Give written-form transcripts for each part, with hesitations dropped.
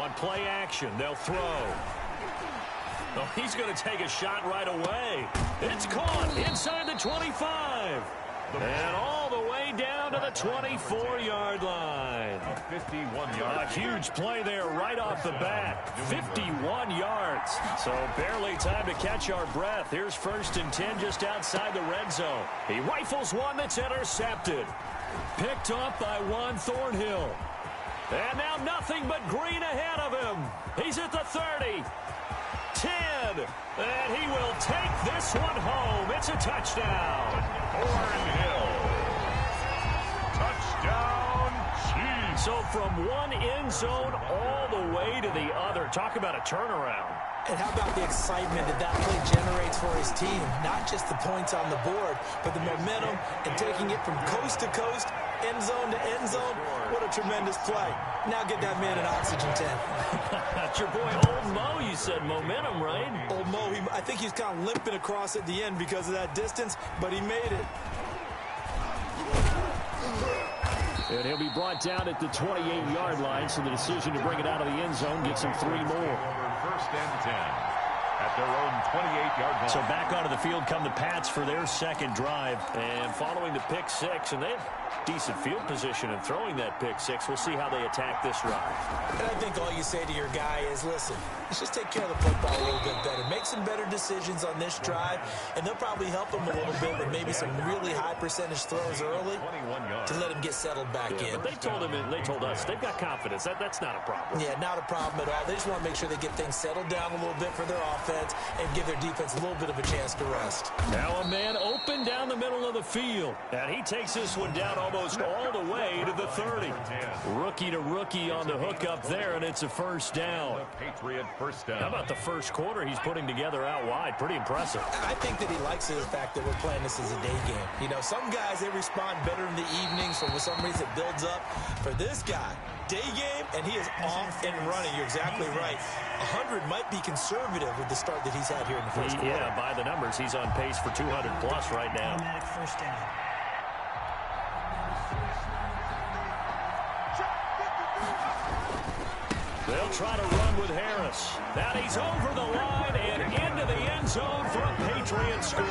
On play action, they'll throw. Oh, he's going to take a shot right away. It's caught inside the 25. And all the way down to the 24-yard line. 51 yards. A huge play there right off the bat. 51 yards. So barely time to catch our breath. Here's 1st and 10 just outside the red zone. He rifles one that's intercepted. Picked off by Juan Thornhill. And now nothing but green ahead of him. He's at the 30. 10. And he will take this one home. It's a touchdown. Thornhill. Touchdown, Chiefs. So from one end zone all the way to the other. Talk about a turnaround. And how about the excitement that play generates for his team? Not just the points on the board, but the momentum and taking it from coast to coast, end zone to end zone. What a tremendous play. Now get that man an oxygen tent. That's your boy Old Mo, you said. Momentum, right? Old Mo, I think he's kind of limping across at the end because of that distance, but he made it. And he'll be brought down at the 28-yard line, so the decision to bring it out of the end zone gets him 3 more. 1st and 10 at their own 28-yard line. So back onto the field come the Pats for their second drive. And following the pick 6, and they have decent field position in throwing that pick 6. We'll see how they attack this drive. And I think all you say to your guy is, listen, let's just take care of the football a little bit better. Make some better decisions on this drive, and they'll probably help him a little bit with maybe some really high percentage throws early to let him get settled back in. But they told us they've got confidence. That's not a problem. Yeah, not a problem at all. They just want to make sure they get things settled down a little bit for their offense and give their defense a little bit of a chance to rest. Now a man open down the middle of the field. And he takes this one down almost all the way to the 30. Rookie to rookie on the hook up there, and it's a 1st down. Patriot 1st down. How about the first quarter he's putting together out wide? Pretty impressive. I think that he likes the fact that we're playing this as a day game. You know, some guys, they respond better in the evenings, so for some reason it builds up. For this guy, day game, and he is off and running. You're exactly right. 100 might be conservative with the start that he's had here in the first quarter. Yeah, by the numbers, he's on pace for 200-plus right now. Automatic 1st down. They'll try to run with Harris. Now he's over the line and into the end zone for a Patriot score.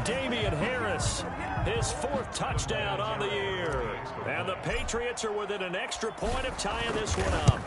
Damian Harris, his 4th touchdown on the year. And the Patriots are within an extra point of tying this one up.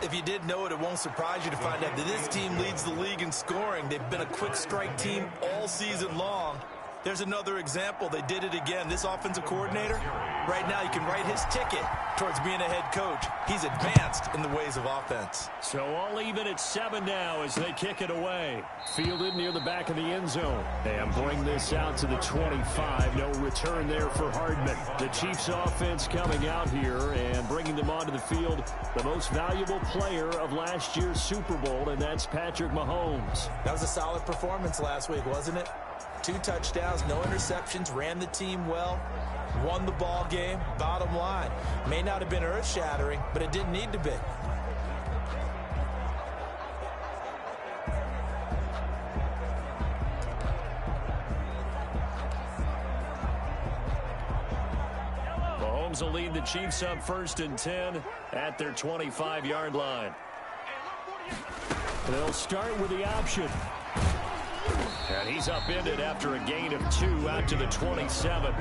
If you didn't know it, it won't surprise you to find out that this team leads the league in scoring. They've been a quick strike team all season long. There's another example. They did it again. This offensive coordinator, right now you can write his ticket towards being a head coach. He's advanced in the ways of offense. So all even at 7 now as they kick it away. Fielded near the back of the end zone. And bring this out to the 25. No return there for Hardman. The Chiefs offense coming out here and bringing them onto the field. The most valuable player of last year's Super Bowl, and that's Patrick Mahomes. That was a solid performance last week, wasn't it? 2 touchdowns, no interceptions, ran the team well, won the ball game. Bottom line, may not have been earth-shattering, but it didn't need to be. Mahomes will lead the Chiefs up 1st and 10 at their 25-yard line. They'll start with the option. And he's upended after a gain of 2 out to the 27.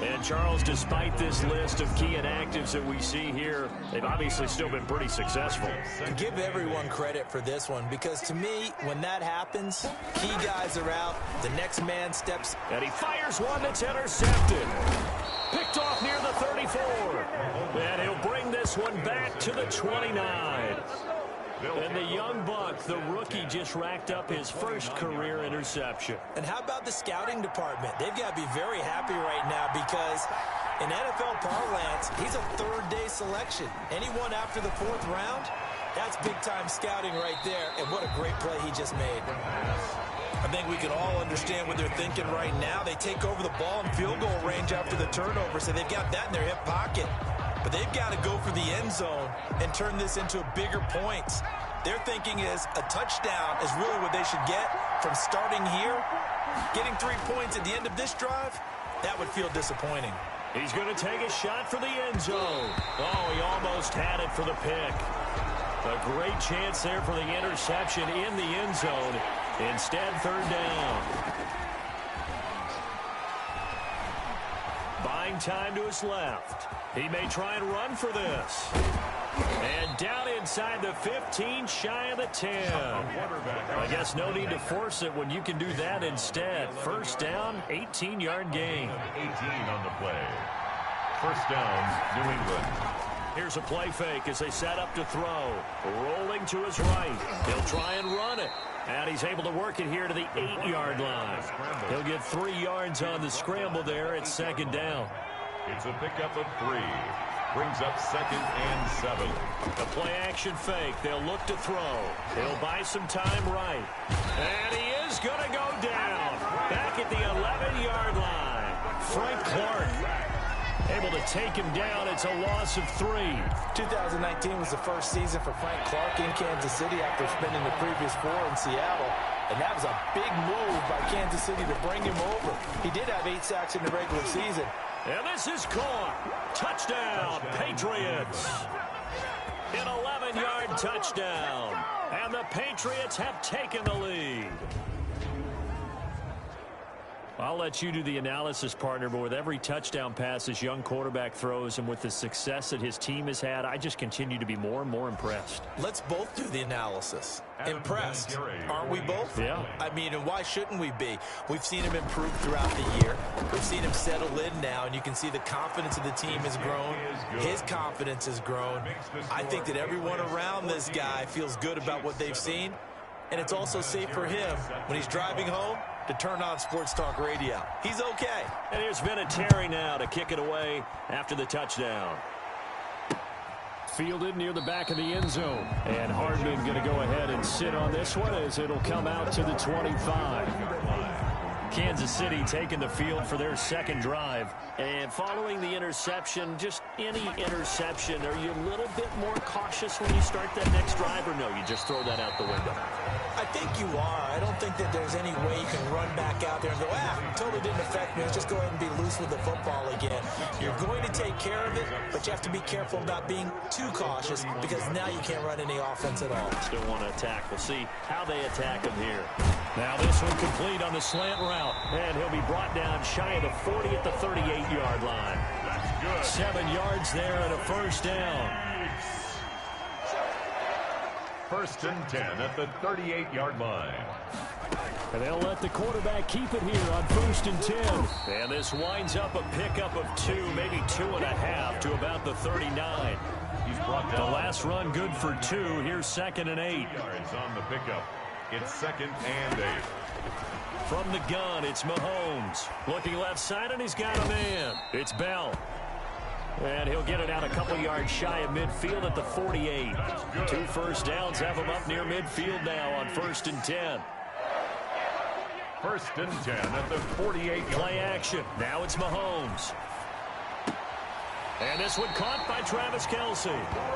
And, Charles, despite this list of key inactives that we see here, they've obviously still been pretty successful. Give everyone credit for this one, because to me, when that happens, key guys are out, the next man steps. And he fires one that's intercepted. Picked off near the 34. And he'll bring this one back to the 29. And the young buck, the rookie, just racked up his first career interception. And how about the scouting department? They've got to be very happy right now because in NFL parlance, he's a 3rd-day selection. Anyone after the 4th round, that's big-time scouting right there. And what a great play he just made. I think we can all understand what they're thinking right now. They take over the ball in field goal range after the turnover, so they've got that in their hip pocket. But they've got to go for the end zone and turn this into bigger points. Their thinking is a touchdown is really what they should get from starting here. Getting 3 points at the end of this drive, that would feel disappointing. He's going to take a shot for the end zone. Oh, he almost had it for the pick. A great chance there for the interception in the end zone. Instead, third down. Buying time to his left. He may try and run for this. And down inside the 15, shy of the 10. I guess no need to force it when you can do that instead. First down, 18-yard gain. 18 on the play. First down, New England. Here's a play fake as they set up to throw. Rolling to his right. He'll try and run it. And he's able to work it here to the 8-yard line. He'll get 3 yards on the scramble there at second down. It's a pickup of 3. Brings up second and 7. A play-action fake. They'll look to throw. He'll buy some time right. And he is going to go down. Back at the 11-yard line. Frank Clark able to take him down. It's a loss of 3. 2019 was the first season for Frank Clark in Kansas City after spending the previous 4 in Seattle. And that was a big move by Kansas City to bring him over. He did have 8 sacks in the regular season. And this is caught. Touchdown, Patriots. An 11-yard touchdown. And the Patriots have taken the lead. I'll let you do the analysis, partner, but with every touchdown pass this young quarterback throws and with the success that his team has had, I just continue to be more and more impressed. Let's both do the analysis. Impressed, aren't we both? Yeah. I mean, and why shouldn't we be? We've seen him improve throughout the year. We've seen him settle in now, and you can see the confidence of the team has grown. His confidence has grown. I think that everyone around this guy feels good about what they've seen, and it's also safe for him when he's driving home to turn on Sports Talk Radio. He's okay. And here's Vinatieri now to kick it away after the touchdown. Fielded near the back of the end zone. And Hardman going to go ahead and sit on this one as it'll come out to the 25. Kansas City taking the field for their second drive. And following the interception, just any interception, are you a little bit more cautious when you start that next drive, or no, you just throw that out the window? I think you are. I don't think that there's any way you can run back out there and go, totally didn't affect me. Let's just go ahead and be loose with the football again. You're going to take care of it, but you have to be careful about being too cautious because now you can't run any offense at all. Still want to attack. We'll see how they attack him here. Now this one complete on the slant route, and he'll be brought down shy of the 40 at the 38-yard line. 7 yards there and a first down. First and 10 at the 38-yard line. And they'll let the quarterback keep it here on first and 10. And this winds up a pickup of 2, maybe 2.5 to about the 39. He's brought The down. last run good for 2. Here's second and 8. Yards on the pickup. It's second and 8. From the gun, it's Mahomes. Looking left side, and he's got a man. It's Bell. And he'll get it out a couple yards shy of midfield at the 48. 2 first downs have him up near midfield now on first and 10. First and 10 at the 48-yard line. Play action. Now it's Mahomes. And this one caught by Travis Kelce.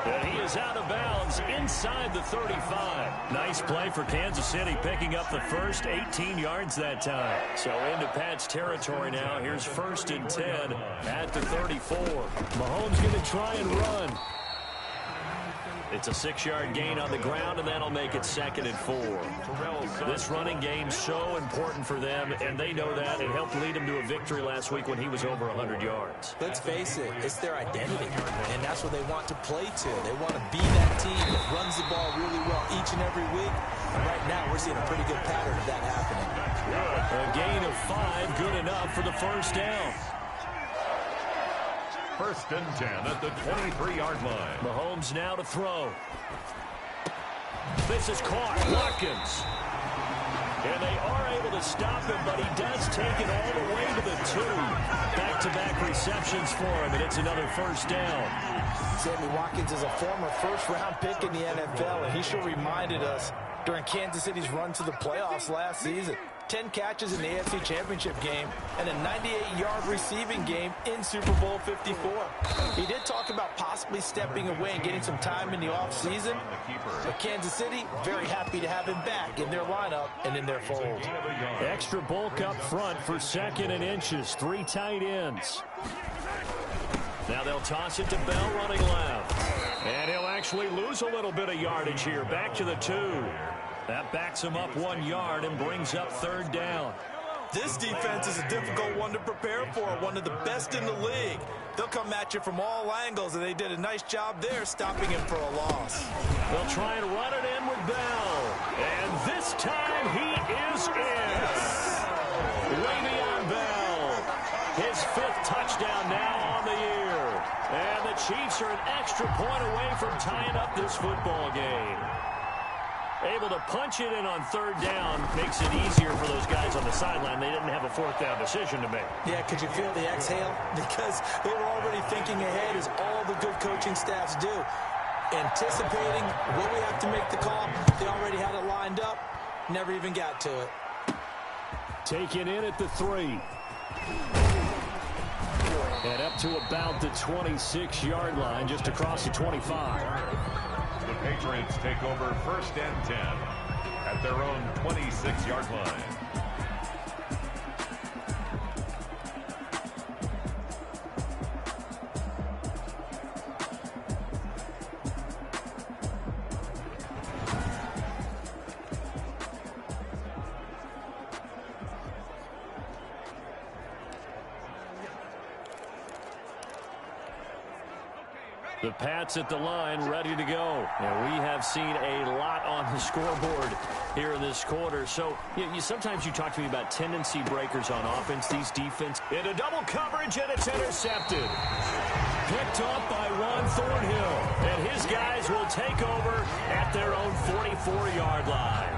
And he is out of bounds inside the 35. Nice play for Kansas City, picking up the first 18 yards that time. So into Pat's territory now. Here's first and 10 at the 34. Mahomes going to try and run. It's a 6-yard gain on the ground, and that'll make it second and 4. This running game's so important for them, and they know that. It helped lead them to a victory last week when he was over 100 yards. Let's face it, it's their identity, and that's what they want to play to. They want to be that team that runs the ball really well each and every week. And right now, we're seeing a pretty good pattern of that happening. A gain of 5, good enough for the first down. First and 10 at the 23-yard line. Mahomes now to throw. This is caught. Watkins. And they are able to stop him, but he does take it all the way to the 2. Back-to-back receptions for him, and it's another first down. Sammy Watkins is a former first-round pick in the NFL, and he sure reminded us during Kansas City's run to the playoffs last season. 10 catches in the AFC Championship game and a 98-yard receiving game in Super Bowl 54. He did talk about possibly stepping away and getting some time in the offseason, but Kansas City very happy to have him back in their lineup and in their fold. Extra bulk up front for second and inches. 3 tight ends. Now they'll toss it to Bell running left. And he'll actually lose a little bit of yardage here. Back to the 2. That backs him up 1 yard and brings up 3rd down. This defense is a difficult one to prepare for, one of the best in the league. They'll come at you from all angles, and they did a nice job there stopping him for a loss. They'll try and run it in with Bell. And this time he is in. Le'Veon Bell, his 5th touchdown now on the year. And the Chiefs are an extra point away from tying up this football game. Able to punch it in on 3rd down makes it easier for those guys on the sideline. They didn't have a 4th down decision to make. Yeah, could you feel the exhale? Because they were already thinking ahead, as all the good coaching staffs do. Anticipating when we have to make the call. They already had it lined up. Never even got to it. Taken in at the 3. And up to about the 26-yard line, just across the 25. The Patriots take over 1st and 10 at their own 26-yard line. The Pats at the line, ready to go. And we have seen a lot on the scoreboard here in this quarter. So sometimes you talk to me about tendency breakers on offense. These defense into double coverage, and it's intercepted. Picked up by Ron Thornhill. And his guys will take over at their own 44-yard line.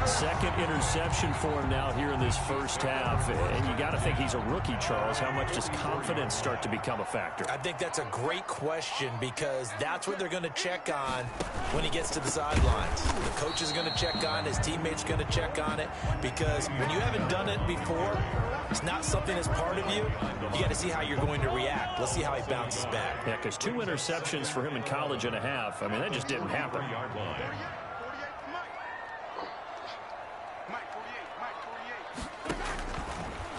2nd interception for him now here in this first half. And you got to think he's a rookie, Charles. How much does confidence start to become a factor? I think that's a great question, because that's what they're going to check on when he gets to the sidelines. The coach is going to check on, his teammates are going to check on it, because when you haven't done it before, it's not something that's part of you. You got to see how you're going to react. Let's see how he bounces back. Yeah, because 2 interceptions for him in college and a half. I mean, that just didn't happen.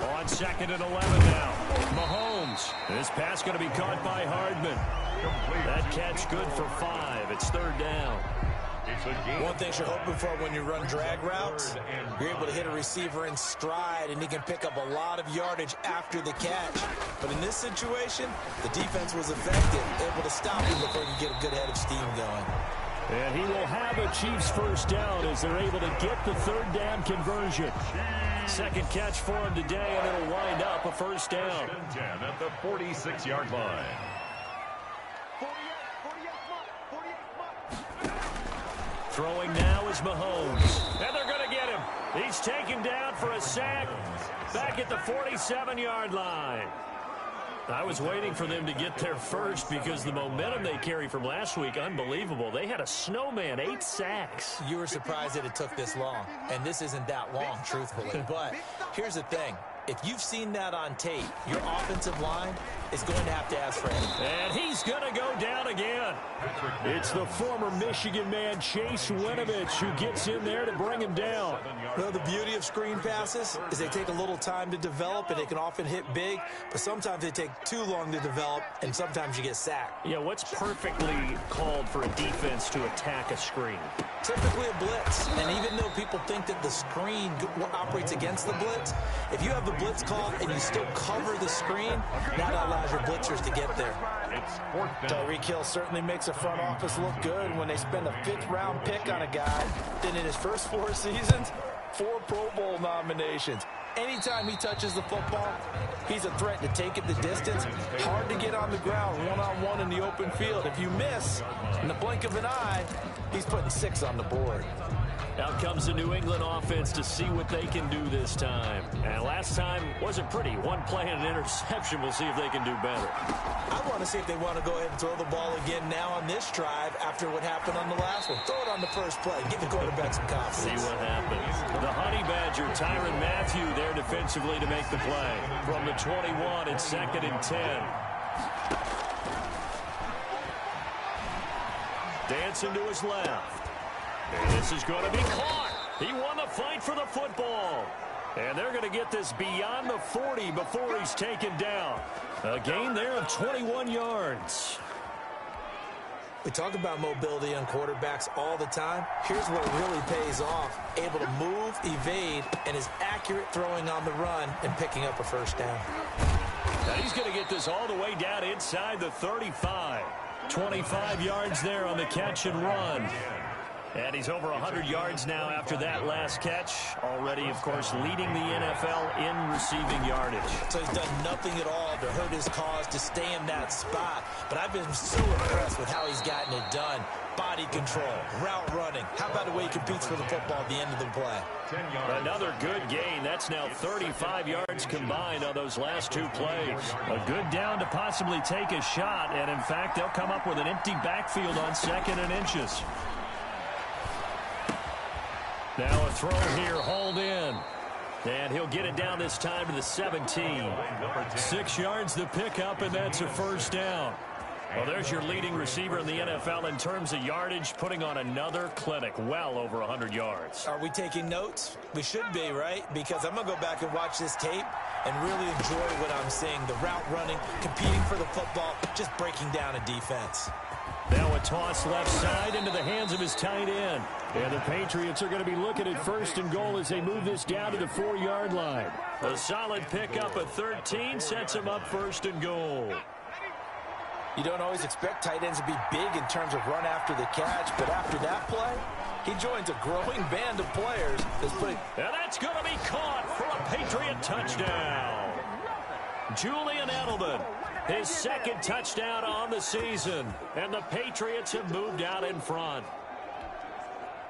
On 2nd and 11 now. Mahomes. This pass going to be caught by Hardman. That catch good for 5. It's 3rd down. One thing you're hoping for when you run drag routes, you're able to hit a receiver in stride, and he can pick up a lot of yardage after the catch. But in this situation, the defense was effective, able to stop him before he could get a good head of steam going. And he will have a Chiefs 1st down as they're able to get the 3rd down conversion. 2nd catch for him today, and it'll wind up a 1st down. 10 at the 46-yard line. Throwing now is Mahomes. And they're going to get him. He's taken down for a sack back at the 47-yard line. I was waiting for them to get there first because the momentum they carry from last week, unbelievable. They had a snowman, 8 sacks. You were surprised that it took this long, and this isn't that long, truthfully. But here's the thing. If you've seen that on tape, your offensive line is going to have to ask for it. And he's going to go down again. It's the former Michigan man, Chase Winovich, who gets in there to bring him down. Well, the beauty of screen passes is they take a little time to develop, and they can often hit big, but sometimes they take too long to develop, and sometimes you get sacked. Yeah, what's perfectly called for a defense to attack a screen? Typically a blitz, and even though people think that the screen operates against the blitz, if you have the blitz called and you still cover the screen, that allows your blitzers to get there. Tyreek Hill certainly makes a front office look good when they spend a 5th-round pick on a guy. Then in his first 4 seasons, 4 Pro Bowl nominations. Anytime he touches the football, he's a threat to take it the distance. Hard to get on the ground one-on-one in the open field. If you miss, in the blink of an eye, he's putting 6 on the board. Out comes the New England offense to see what they can do this time. And last time wasn't pretty. 1 play and an interception. We'll see if they can do better. I want to see if they want to go ahead and throw the ball again now on this drive after what happened on the last one. Throw it on the first play. Give the quarterback some confidence. See what happens. The Honey Badger, Tyrann Mathieu, there defensively to make the play. From the 21, it's 2nd and 10. Dancing to his left. And this is going to be caught. He won the fight for the football. And they're going to get this beyond the 40 before he's taken down. A gain there of 21 yards. We talk about mobility on quarterbacks all the time. Here's where it really pays off. Able to move, evade, and is accurate throwing on the run and picking up a first down. Now he's going to get this all the way down inside the 35. 25 yards there on the catch and run. And he's over 100 yards now after that last catch. Already, of course, leading the NFL in receiving yardage. So he's done nothing at all to hurt his cause to stay in that spot. But I've been so impressed with how he's gotten it done. Body control, route running. How about the way he competes for the football at the end of the play? Another good gain. That's now 35 yards combined on those last two plays. A good down to possibly take a shot. And, in fact, they'll come up with an empty backfield on 2nd and inches. Now a throw here, hauled in. And he'll get it down this time to the 17. 6 yards the pickup, and that's a first down. Well, there's your leading receiver in the NFL in terms of yardage, putting on another clinic, well over 100 yards. Are we taking notes? We should be, right? Because I'm going to go back and watch this tape and really enjoy what I'm seeing. The route running, competing for the football, just breaking down a defense. Now a toss left side into the hands of his tight end. And the Patriots are going to be looking at 1st and goal as they move this down to the 4-yard line. A solid pickup at 13 sets him up 1st and goal. You don't always expect tight ends to be big in terms of run after the catch, but after that play, he joins a growing band of players that's putting... And that's going to be caught for a Patriot touchdown. Julian Edelman, his 2nd touchdown on the season, and the Patriots have moved out in front.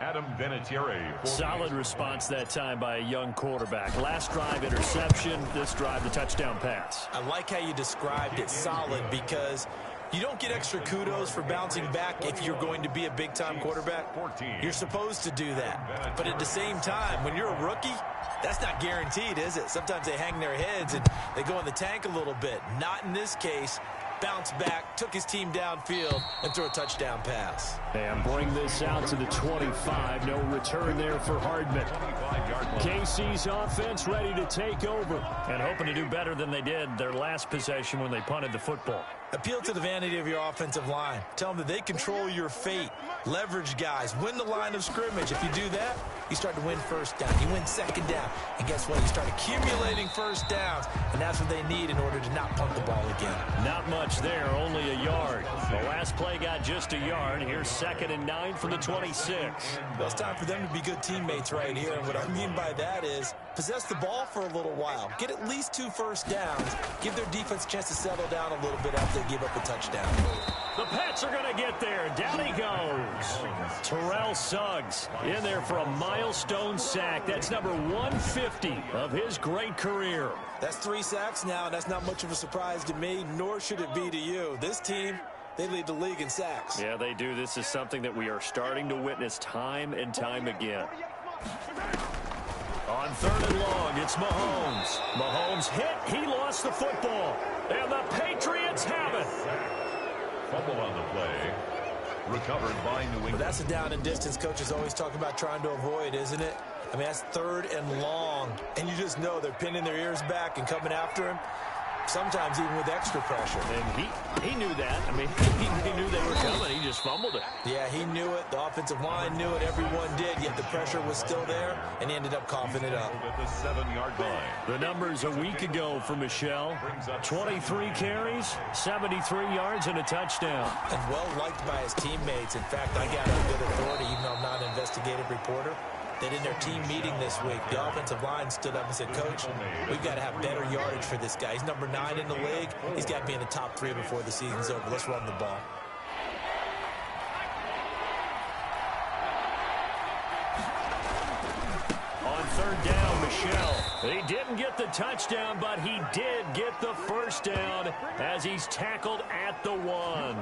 Adam Vinatieri. Solid response that time by a young quarterback. Last drive, interception. This drive, the touchdown pass. I like how you described it, solid, because you don't get extra kudos for bouncing back if you're going to be a big-time quarterback. You're supposed to do that. But at the same time, when you're a rookie, that's not guaranteed, is it? Sometimes they hang their heads and they go in the tank a little bit. Not in this case. Bounced back, took his team downfield, and threw a touchdown pass. And bring this out to the 25. No return there for Hardman. KC's offense ready to take over and hoping to do better than they did their last possession when they punted the football. Appeal to the vanity of your offensive line. Tell them that they control your fate. Leverage guys. Win the line of scrimmage. If you do that, you start to win first down. You win 2nd down. And guess what? You start accumulating first downs. And that's what they need in order to not punt the ball again. Not much there. Only a yard. The last play got just a yard. Here's 2nd and 9 from the 26. Well, it's time for them to be good teammates right here. And what I mean by that is possess the ball for a little while. Get at least 2 first downs. Give their defense a chance to settle down a little bit after they give up a touchdown. The Pats are going to get there. Down he goes. Terrell Suggs in there for a milestone sack. That's number 150 of his great career. That's 3 sacks now. That's not much of a surprise to me, nor should it be to you. This team, they lead the league in sacks. Yeah, they do. This is something that we are starting to witness time and time again. On 3rd and long, it's Mahomes. Mahomes hit. He lost the football. And the Patriots have it. Fumble on the play. Recovered by New England. Well, that's a down and distance coaches always talk about trying to avoid, isn't it? I mean, that's 3rd and long. And you just know they're pinning their ears back and coming after him. Sometimes even with extra pressure. And he knew that. I mean, he knew they were coming. He just fumbled it. Yeah, he knew it. The offensive line knew it. Everyone did. Yet the pressure was still there, and he ended up coughing it up. At the 7-yard line. The numbers a week ago for Michelle. 23 carries, 73 yards, and a touchdown. And well liked by his teammates. In fact, I got a good authority, even though I'm not an investigative reporter, that in their team meeting this week, the offensive line stood up and said, Coach, we've got to have better yardage for this guy. He's number 9 in the league. He's got to be in the top 3 before the season's over. Let's run the ball. On 3rd down, Michelle. He didn't get the touchdown, but he did get the first down as he's tackled at the 1.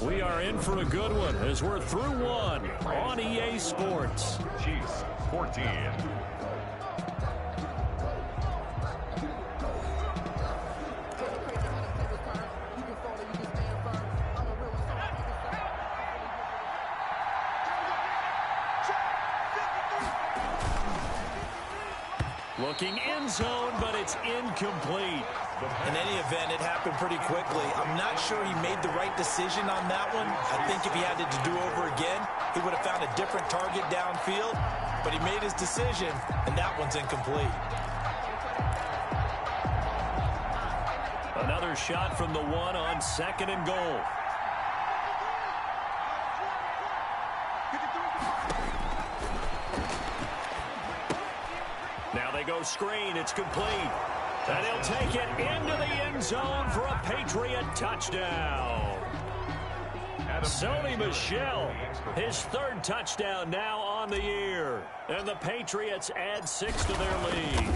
We are in for a good one as we're through 1 on EA Sports. Chiefs 14. Looking end zone, but it's incomplete. In any event, it happened pretty quickly. I'm not sure he made the right decision on that one. I think if he had it to do over again, he would have found a different target downfield. But he made his decision, and that one's incomplete. Another shot from the one on 2nd and goal. Now they go screen. It's complete. And he'll take it into the end zone for a Patriot touchdown. Sony Michel, his 3rd touchdown now on the year. And the Patriots add 6 to their lead.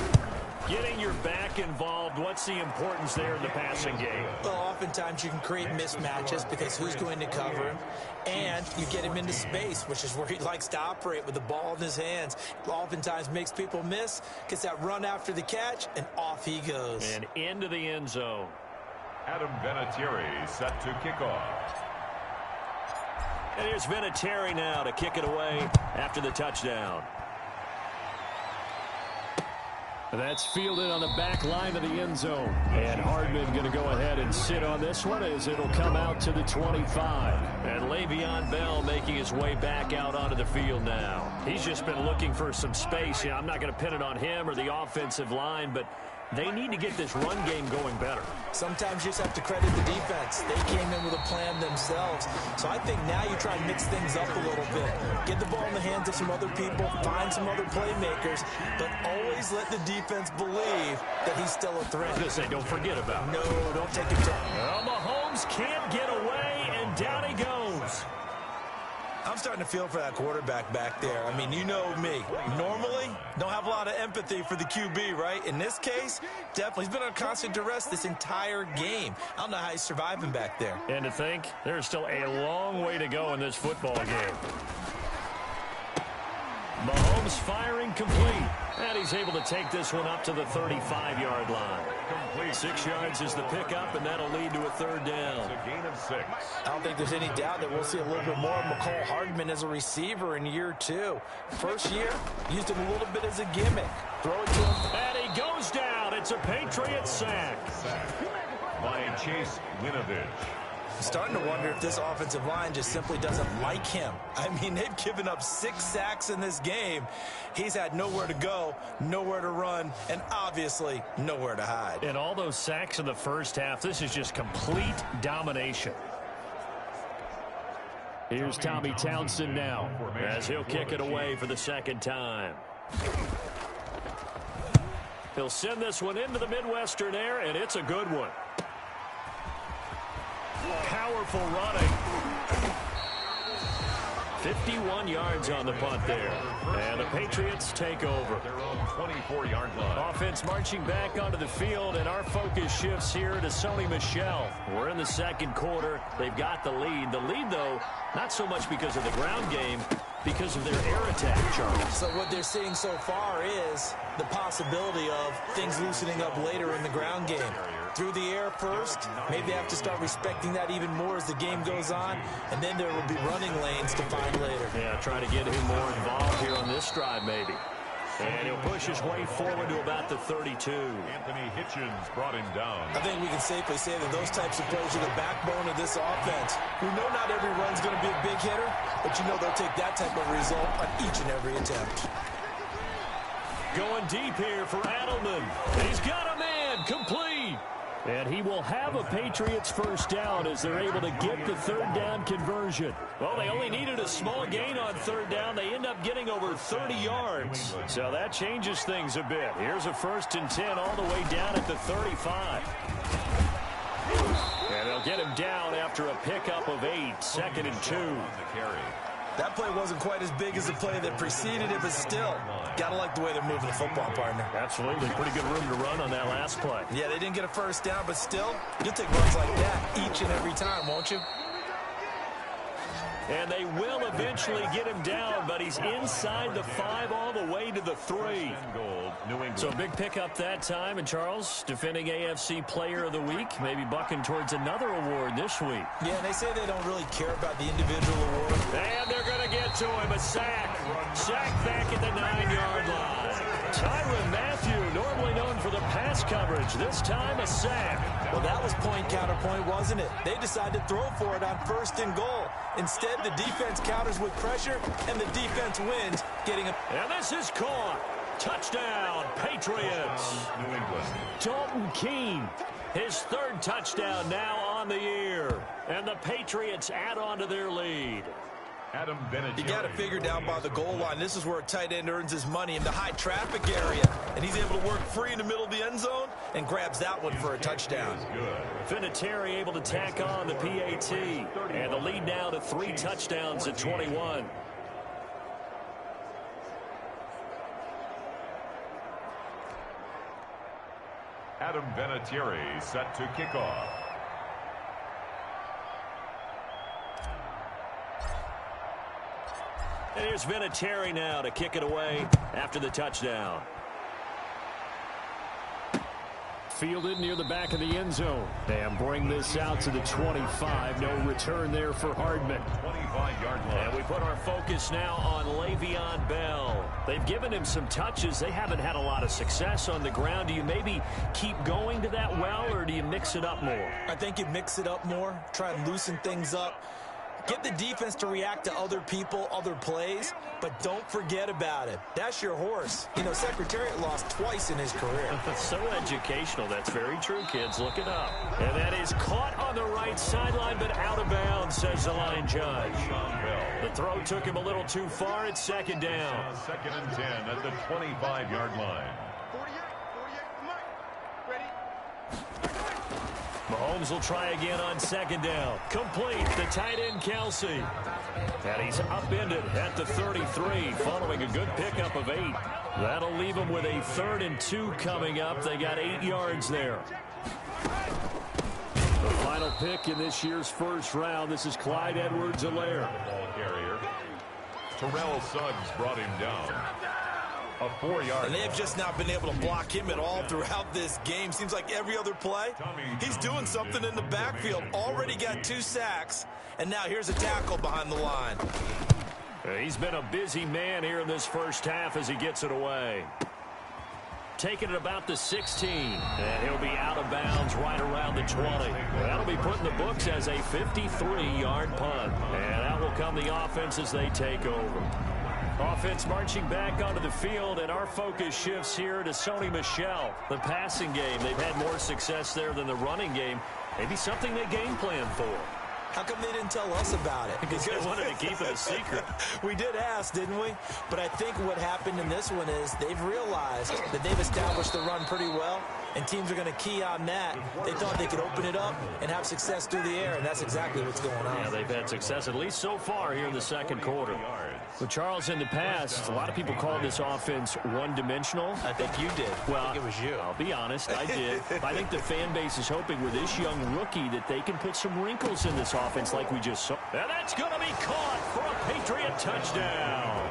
Getting your back involved, what's the importance there in the passing game? Well, oftentimes you can create mismatches because who's going to cover him? And you get him into space, which is where he likes to operate with the ball in his hands. Oftentimes makes people miss, gets that run after the catch, and off he goes. And into the end zone. Adam Vinatieri set to kick off. And here's Vinatieri now to kick it away after the touchdown. That's fielded on the back line of the end zone. And Hardman going to go ahead and sit on this one as it'll come out to the 25. And Le'Veon Bell making his way back out onto the field now. He's just been looking for some space. I'm not going to pin it on him or the offensive line, but they need to get this run game going better. Sometimes you just have to credit the defense. They came in with a plan themselves. So I think now you try and mix things up a little bit. Get the ball in the hands of some other people, find some other playmakers, but always let the defense believe that he's still a threat. I was going to say, don't forget about it. No, don't take it to him. Well, Mahomes can't get away, and down he goes. I'm starting to feel for that quarterback back there. I mean, you know me. Normally, don't have a lot of empathy for the QB, right? In this case, definitely. He's been on constant duress this entire game. I don't know how he's surviving back there. And to think, there's still a long way to go in this football game. Mahomes firing complete. And he's able to take this one up to the 35-yard line. 6 yards is the pickup, and that'll lead to a 3rd down. It's a gain of 6. I don't think there's any doubt that we'll see a little bit more of McCall Hardman as a receiver in year 2. First year, used him a little bit as a gimmick. Throw it to him. And he goes down. It's a Patriot sack. By Chase Winovich. I'm starting to wonder if this offensive line just simply doesn't like him. I mean, they've given up 6 sacks in this game. He's had nowhere to go, nowhere to run, and obviously nowhere to hide. And all those sacks in the first half, this is just complete domination. Here's Tommy Townsend now as he'll kick it away for the 2nd time. He'll send this one into the Midwestern air, and it's a good one. Powerful running. 51 yards on the punt there. And the Patriots take over. Their own 24-yard line. Offense marching back onto the field, and our focus shifts here to Sony Michel. We're in the 2nd quarter. They've got the lead. The lead, though, not so much because of the ground game, because of their air attack, Charles. So what they're seeing so far is the possibility of things loosening up later in the ground game. Through the air first, maybe they have to start respecting that even more as the game goes on, and then there will be running lanes to find later. Yeah, try to get him more involved here on this drive, maybe. And he'll push his way forward to about the 32. Anthony Hitchens brought him down. I think we can safely say that those types of plays are the backbone of this offense. We know not every run's going to be a big hitter, but you know they'll take that type of result on each and every attempt. Going deep here for Adelman. He's got a man, complete. And he will have a Patriots 1st down as they're able to get the 3rd down conversion. Well, they only needed a small gain on 3rd down. They end up getting over 30 yards. So that changes things a bit. Here's a 1st and 10 all the way down at the 35. And they'll get him down after a pickup of 8, 2nd and 2. That play wasn't quite as big as the play that preceded it, but still, gotta like the way they're moving the football, partner. Absolutely. Pretty good room to run on that last play. Yeah, they didn't get a 1st down, but still, you'll take runs like that each and every time, won't you? And they will eventually get him down, but he's inside the 5 all the way to the 3. So a big pickup that time. And Charles, defending AFC Player of the Week, maybe bucking towards another award this week. Yeah, and they say they don't really care about the individual award. And they're going to get to him. A sack. Sack back at the 9-yard line. Tyrann Mathieu coverage, this time a sack. Well, that was point counterpoint, wasn't it? They decided to throw for it on 1st and goal. Instead, the defense counters with pressure, and the defense wins, getting a... And this is caught. Touchdown, Patriots. New England. Dalton Keene, his 3rd touchdown now on the year. And the Patriots add on to their lead. Adam Bennett. You got to figure down by the goal line. This is where a tight end earns his money in the high traffic area. And he's able to work free in the middle of the end zone and grabs that one for a touchdown. Vinatieri able to tack on the PAT. And the lead now to 3 touchdowns at 21. Adam Vinatieri set to kick off. And here's Vinatieri now to kick it away after the touchdown. Fielded near the back of the end zone. And bring this out to the 25. No return there for Hardman. 25-yard line. And we put our focus now on Le'Veon Bell. They've given him some touches. They haven't had a lot of success on the ground. Do you maybe keep going to that well, or do you mix it up more? I think you mix it up more, try and loosen things up. Get the defense to react to other people, other plays, but don't forget about it. That's your horse. You know, Secretariat lost twice in his career. So educational. That's very true, kids. Look it up. And that is caught on the right sideline, but out of bounds, says the line judge. The throw took him a little too far. It's 2nd down. 2nd and 10 at the 25-yard line. Mahomes will try again on 2nd down. Complete. The tight end, Kelsey. And he's upended at the 33 following a good pickup of 8. That'll leave him with a 3rd and 2 coming up. They got 8 yards there. The final pick in this year's 1st round. This is Clyde Edwards-Helaire. Ball carrier. Terrell Suggs brought him down. A 4-yard. And they've just not been able to block him at all throughout this game. Seems like every other play, he's doing something in the backfield. Already got 2 sacks, and now here's a tackle behind the line. He's been a busy man here in this 1st half as he gets it away. Taking it about the 16, and he'll be out of bounds right around the 20. That'll be put in the books as a 53-yard punt, and that will come the offense as they take over. Offense marching back onto the field, and our focus shifts here to Sony Michel. The passing game, they've had more success there than the running game. Maybe something they game plan for. How come they didn't tell us about it? Because they wanted to keep it a secret. We did ask, didn't we? But I think what happened in this one is they've realized that they've established the run pretty well, and teams are going to key on that. They thought they could open it up and have success through the air, and that's exactly what's going on. Yeah, they've had success, at least so far here in the 2nd quarter. But Charles, in the past, a lot of people called this offense one-dimensional. I think you did. Well, I think it was you. I'll be honest, I did. I think the fan base is hoping with this young rookie that they can put some wrinkles in this offense like we just saw. And that's going to be caught for a Patriot touchdown.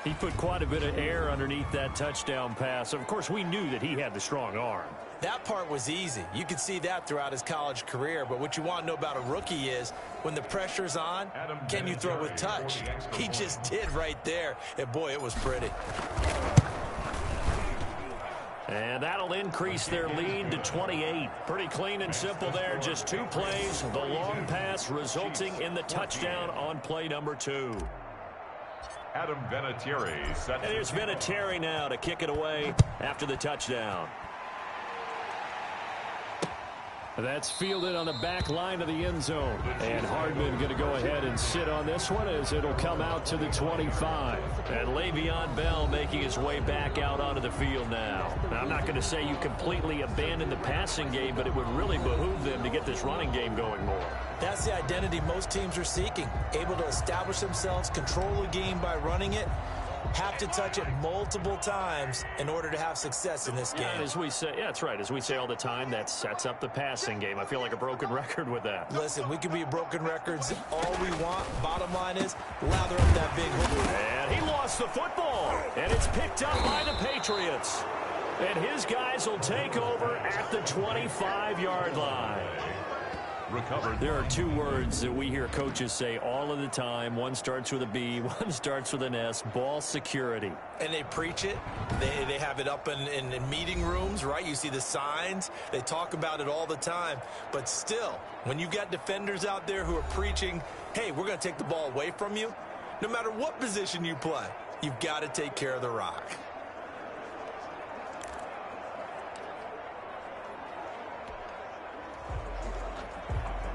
He put quite a bit of air underneath that touchdown pass. Of course, we knew that he had the strong arm. That part was easy. You could see that throughout his college career. But what you want to know about a rookie is when the pressure's on, can you throw with touch? He just did right there. And, boy, it was pretty. And that'll increase their lead to 28. Pretty clean and simple there. Just 2 plays. The long pass resulting in the touchdown on play number 2. Adam Vinatieri set. And here's Vinatieri now to kick it away after the touchdown. That's fielded on the back line of the end zone. And Hardman going to go ahead and sit on this one as it'll come out to the 25. And Le'Veon Bell making his way back out onto the field now. Now, I'm not going to say you completely abandon the passing game, but it would really behoove them to get this running game going more. That's the identity most teams are seeking. Able to establish themselves, control the game by running it. Have to touch it multiple times in order to have success in this game. And as we say, yeah, that's right. As we say all the time, that sets up the passing game. I feel like a broken record with that. Listen, we can be broken records all we want. Bottom line is, lather up that big hook. And he lost the football. And it's picked up by the Patriots. And his guys will take over at the 25-yard line. recovered. There are two words that we hear coaches say all of the time. One starts with a B, one starts with an S, ball security. And they preach it. They have it up in meeting rooms, right? You see the signs. They talk about it all the time. But still, when you've got defenders out there who are preaching, hey, we're going to take the ball away from you, no matter what position you play, you've got to take care of the rock.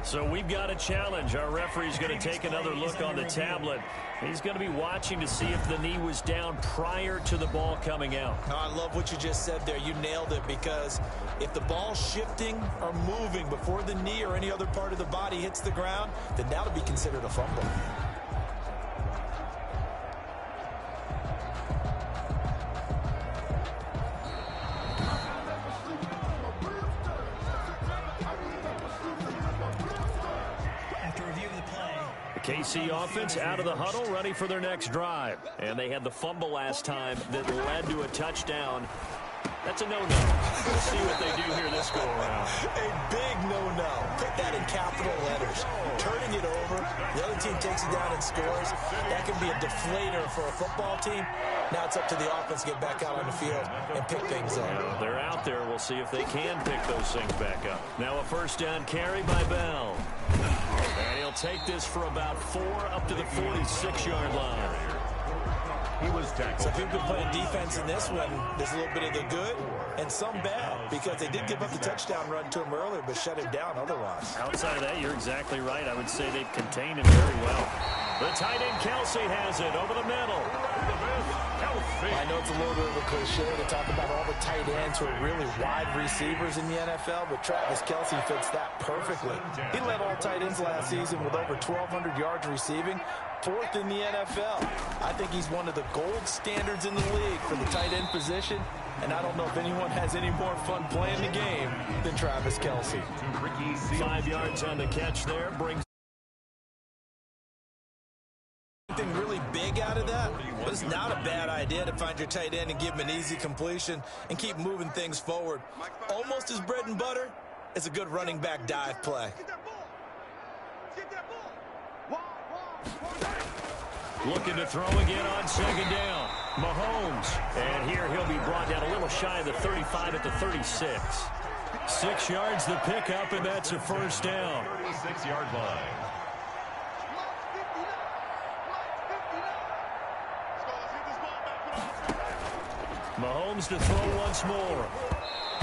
So we've got a challenge. Our referee's going to take another look on the tablet. He's going to be watching to see if the knee was down prior to the ball coming out. Oh, I love what you just said there. You nailed it, because if the ball's shifting or moving before the knee or any other part of the body hits the ground, then that'll be considered a fumble. KC offense out of the huddle, ready for their next drive. And they had the fumble last time that led to a touchdown. That's a no-no. We'll see what they do here this go-around. A big no-no. Put that in capital letters. Turning it over, the other team takes it down and scores. That can be a deflator for a football team. Now it's up to the offense to get back out on the field and pick things up. They're out there. We'll see if they can pick those things back up. Now a first down carry by Bell. And he'll take this for about 4 up to the 46-yard line. He was tackled. So people playing defense in this one, there's a little bit of the good and some bad, because they did give up the touchdown run to him earlier, but shut him down otherwise. Outside of that, you're exactly right. I would say they've contained him very well. The tight end Kelsey has it over the middle. I know it's a little bit of a cliche to talk about all the tight ends who are really wide receivers in the NFL, but Travis Kelsey fits that perfectly. He led all tight ends last season with over 1,200 yards receiving, 4th in the NFL. I think he's one of the gold standards in the league for the tight end position, and I don't know if anyone has any more fun playing the game than Travis Kelsey. 5 yards on the catch there. Brings something really big out of that, but it's not a bad idea to find your tight end and give him an easy completion and keep moving things forward. Almost as bread and butter as a good running back dive play. looking to throw again on second down. Mahomes, and here he'll be brought down a little shy of the 35 at the 36. 6 yards the pickup, and that's a first down. 36-yard line. Mahomes to throw once more.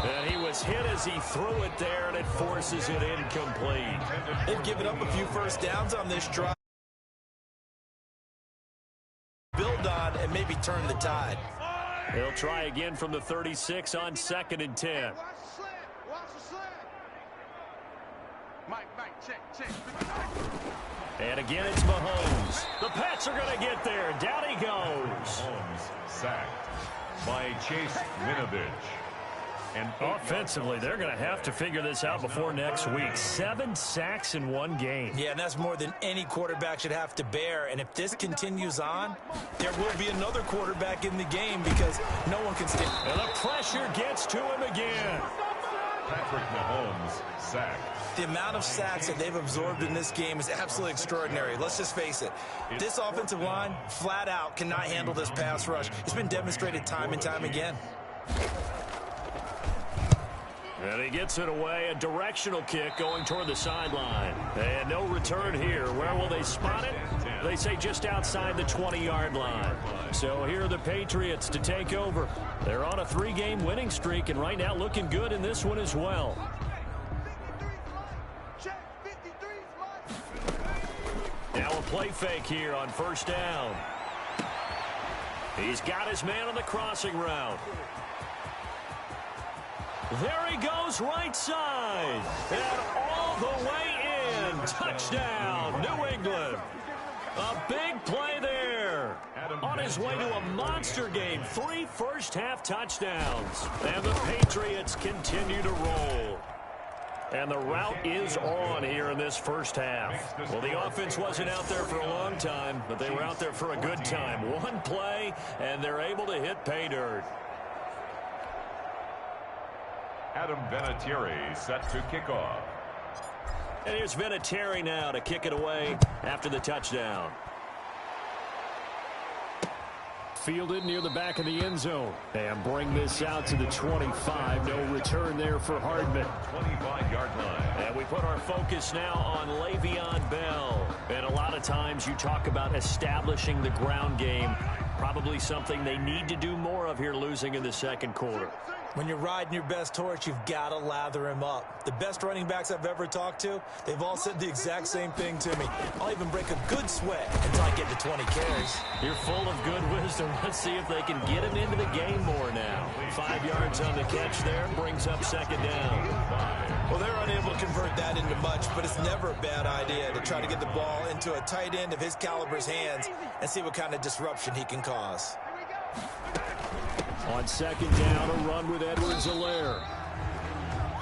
And he was hit as he threw it there, and it forces it incomplete. They've given up a few first downs on this drive. Build on and maybe turn the tide. They'll try again from the 36 on 2nd and 10. And again, it's Mahomes. The Pats are going to get there. Down he goes. Mahomes sacked by Chase Winovich. And offensively, they're going to have to figure this out before next week. 7 sacks in one game. Yeah, and that's more than any quarterback should have to bear. And if this continues on, there will be another quarterback in the game because no one can stay. And the pressure gets to him again. Patrick Mahomes sacked. The amount of sacks that they've absorbed in this game is absolutely extraordinary. Let's just face it. This offensive line, flat out, cannot handle this pass rush. It's been demonstrated time and time again. And he gets it away, a directional kick going toward the sideline. And no return here. Where will they spot it? They say just outside the 20-yard line. So here are the Patriots to take over. They're on a 3-game winning streak, and right now looking good in this one as well. Now a play fake here on first down. He's got his man on the crossing route. There he goes, right side. And all the way in. Touchdown, New England. A big play there. On his way to a monster game. 3 first-half touchdowns. And the Patriots continue to roll. And the route is on here in this first half. Well, the offense wasn't out there for a long time, but they were out there for a good time. One play, and they're able to hit pay dirt. Adam Vinatieri set to kick off. And here's Vinatieri now to kick it away after the touchdown. Fielded near the back of the end zone. And bring this out to the 25. No return there for Hardman. 25-yard line. And we put our focus now on Le'Veon Bell. And a lot of times you talk about establishing the ground game. Probably something they need to do more of here, losing in the second quarter. When you're riding your best horse, you've got to lather him up. The best running backs I've ever talked to, they've all said the exact same thing to me. I'll even break a good sweat until I get to 20 carries. You're full of good wisdom. Let's see if they can get him into the game more now. 5 yards on the catch there, brings up second down. Well, they're unable to convert that into much, but it's never a bad idea to try to get the ball into a tight end of his caliber's hands and see what kind of disruption he can cause. On second down, a run with Edwards-Helaire.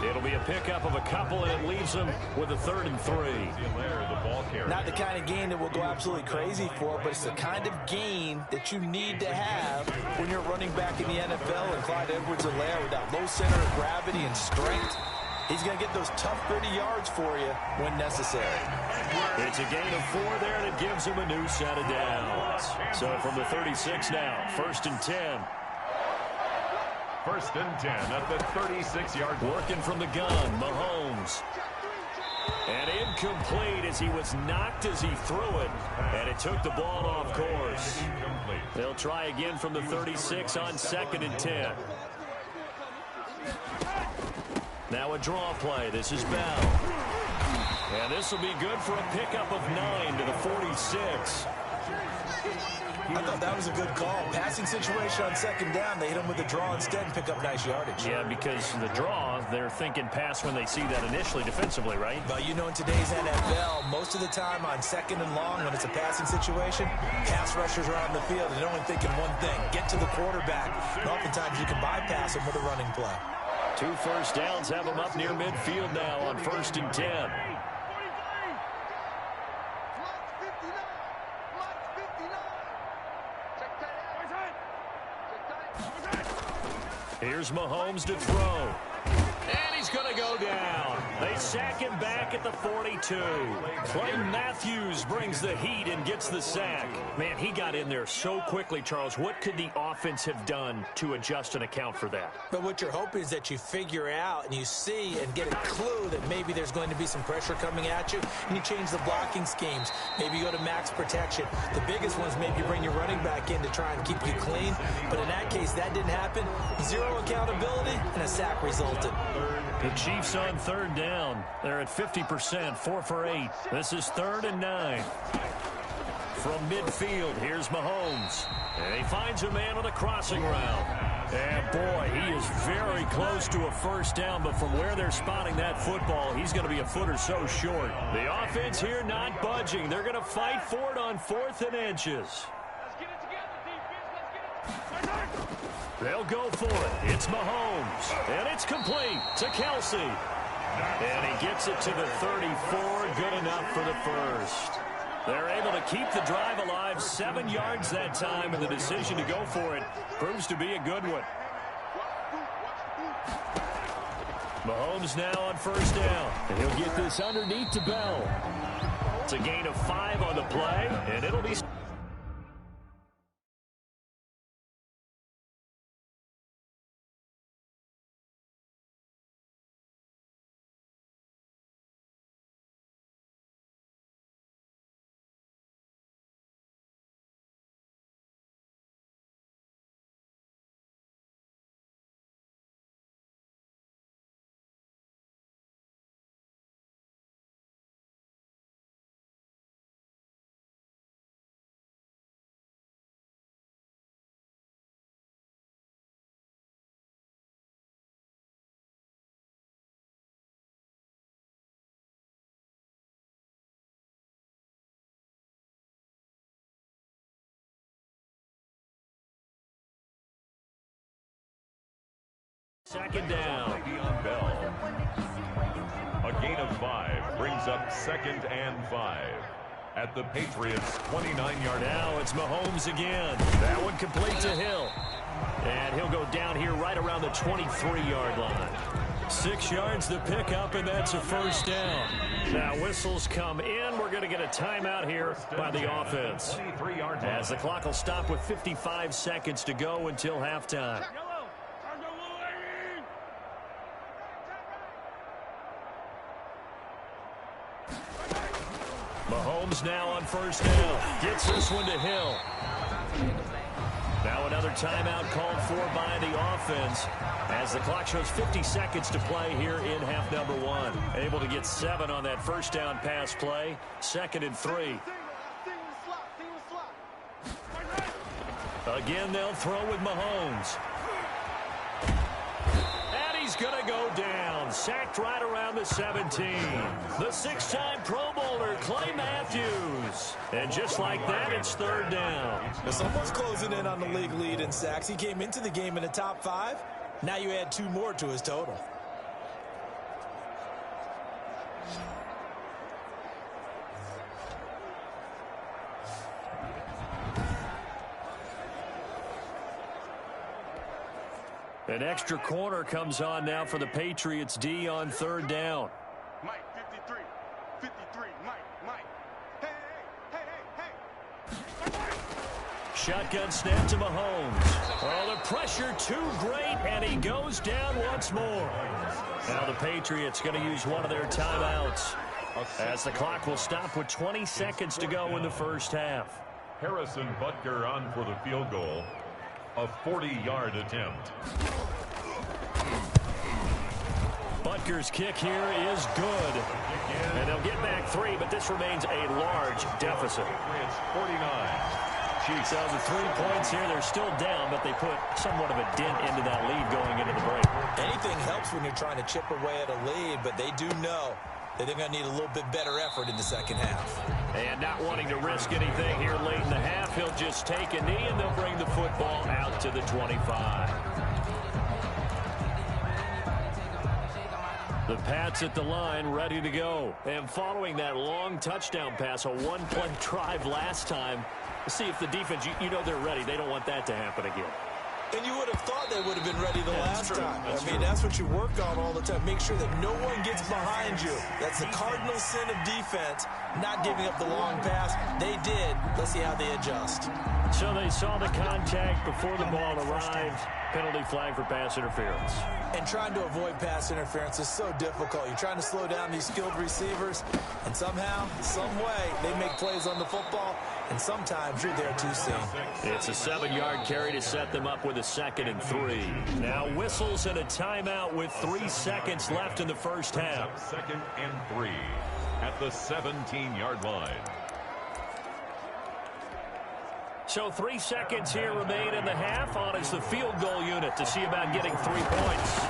It'll be a pickup of a couple, and it leaves them with a 3rd and 3. Not the kind of game that we'll go absolutely crazy for, but it's the kind of game that you need to have when you're running back in the NFL. And Clyde Edwards-Helaire, with that low center of gravity and strength, he's going to get those tough, gritty yards for you when necessary. It's a gain of 4 there, and it gives him a new set of downs. So from the 36 now, 1st and 10. 1st and 10 at the 36-yard line. Working from the gun, Mahomes. And incomplete as he was knocked as he threw it. And it took the ball off course. They'll try again from the 36 on 2nd and 10. Now a draw play. This is Bell. And this will be good for a pickup of 9 to the 46. I thought that was a good call. Passing situation on 2nd down. They hit him with the draw instead and pick up nice yardage. Yeah, because the draw, they're thinking pass when they see that initially defensively, right? But you know, in today's NFL, most of the time on 2nd and long, when it's a passing situation, pass rushers are on the field and they're only thinking one thing: get to the quarterback. And oftentimes you can bypass him with a running play. 2 first downs have them up near midfield now on 1st and 10. Here's Mahomes to throw. And he's going to go down. They sack him back at the 42. Clay Matthews brings the heat and gets the sack. Man, he got in there so quickly, Charles. What could the offense have done to adjust and account for that? But what you're hoping is that you figure out and you see and get a clue that maybe there's going to be some pressure coming at you, and you change the blocking schemes. Maybe you go to max protection. The biggest one is maybe you bring your running back in to try and keep you clean. But in that case, that didn't happen. 0 accountability, and a sack resulted. The Chiefs on 3rd down. They're at 50%, 4 for 8. This is 3rd and 9. From midfield, here's Mahomes. And he finds a man on a crossing route. And boy, he is very close to a first down, but from where they're spotting that football, he's going to be a foot or so short. The offense here not budging. They're going to fight for it on 4th and inches. They'll go for it. It's Mahomes. And it's complete to Kelsey. And he gets it to the 34. Good enough for the first. They're able to keep the drive alive. 7 yards that time, and the decision to go for it proves to be a good one. Mahomes now on 1st down. And he'll get this underneath to Bell. It's a gain of 5 on the play, and it'll be... Second down. A gain of 5 brings up 2nd and 5 at the Patriots' 29-yard. Now it's Mahomes again. That one complete to Hill. And he'll go down here right around the 23-yard line. 6 yards the pickup, and that's a first down. Now whistles come in. We're going to get a timeout here by the offense, as the clock will stop with 55 seconds to go until halftime. Mahomes now on first down. Gets this one to Hill. Now another timeout called for by the offense, as the clock shows 50 seconds to play here in half number 1. Able to get 7 on that first down pass play. 2nd and 3. Again, they'll throw with Mahomes. And he's going to go down. Sacked right around the 17. The 6-time Pro Bowler, Clay Matthews. And just like that, it's 3rd down. Someone's closing in on the league lead in sacks. He came into the game in the top 5. Now you add 2 more to his total. An extra corner comes on now for the Patriots D on 3rd down. Mike, 53, Mike. Hey. Shotgun snap to Mahomes. Oh, the pressure too great, and he goes down once more. Now the Patriots going to use one of their timeouts, as the clock will stop with 20 seconds to go in the first half. Harrison Butker on for the field goal. A 40-yard attempt. Butker's kick here is good. And they'll get back 3, but this remains a large deficit. It's 49. So the 3 points here, they're still down, but they put somewhat of a dent into that lead going into the break. Anything helps when you're trying to chip away at a lead, but they do know that they're going to need a little bit better effort in the second half. And not wanting to risk anything here late in the half, he'll just take a knee, and they'll bring the football out to the 25. The Pats at the line, ready to go. And following that long touchdown pass, a one-play drive last time, see if the defense, you know they're ready. They don't want that to happen again. And you would have thought they would have been ready the last time. I mean, that's what you work on all the time. Make sure that no one gets behind you. That's the cardinal sin of defense, not giving up the long pass. They did. Let's see how they adjust. So they saw the contact before the ball arrived. Penalty flag for pass interference. And trying to avoid pass interference is so difficult. You're trying to slow down these skilled receivers, and somehow, some way, they make plays on the football, and sometimes you're there too soon. It's a 7-yard carry to set them up with a 2nd and 3. Now whistles and a timeout with 3 seconds left in the first half. 2nd and 3 at the 17-yard line. So 3 seconds here remain in the half. On is the field goal unit to see about getting 3 points.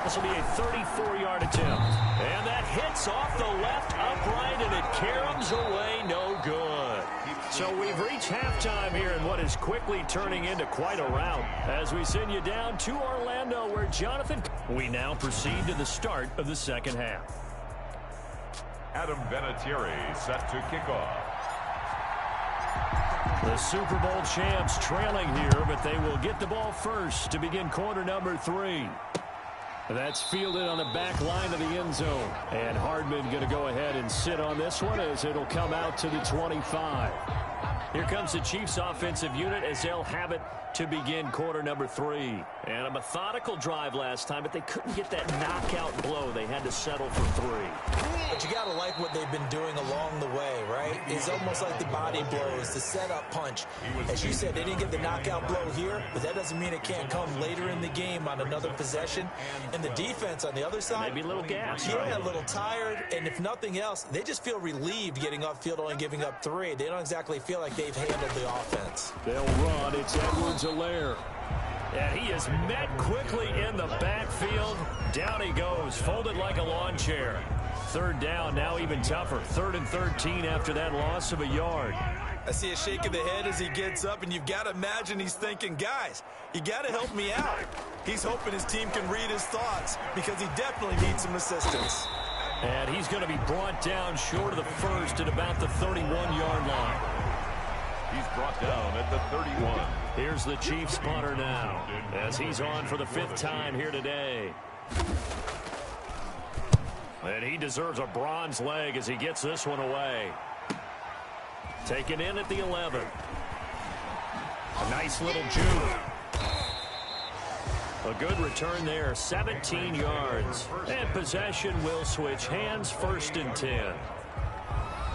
This will be a 34-yard attempt. And that hits off the left upright, and it caroms away no good. So we've reached halftime here in what is quickly turning into quite a rout, as we send you down to Orlando, where Jonathan... We now proceed to the start of the second half. Adam Vinatieri set to kick off. The Super Bowl champs trailing here, but they will get the ball first to begin quarter number 3. That's fielded on the back line of the end zone. And Hardman going to go ahead and sit on this one as it'll come out to the 25. Here comes the Chiefs offensive unit as they'll have it to begin quarter number 3. And a methodical drive last time, but they couldn't get that knockout blow. They had to settle for 3. But you got to like what they've been doing along the way, right? It's almost like the body blows, the setup punch. As you said, they didn't get the knockout blow here, but that doesn't mean it can't come later in the game on another possession. And the defense on the other side, maybe a little gas. Yeah, right? A little tired. And if nothing else, they just feel relieved getting upfield, only giving up 3. They don't exactly feel like they've handled the offense. They'll run. It's Edwards-Helaire. And he is met quickly in the backfield. Down he goes, folded like a lawn chair. 3rd down, now even tougher. 3rd and 13 after that loss of a yard. I see a shake of the head as he gets up, and you've got to imagine he's thinking, guys, you got to help me out. He's hoping his team can read his thoughts because he definitely needs some assistance. And he's going to be brought down short of the first at about the 31-yard line. He's brought down at the 31. Here's the Chiefs punter now, as he's on for the 5th time here today. And he deserves a bronze leg as he gets this one away. Taken in at the 11. A nice little juke. A good return there, 17 yards. And possession will switch hands, 1st and 10.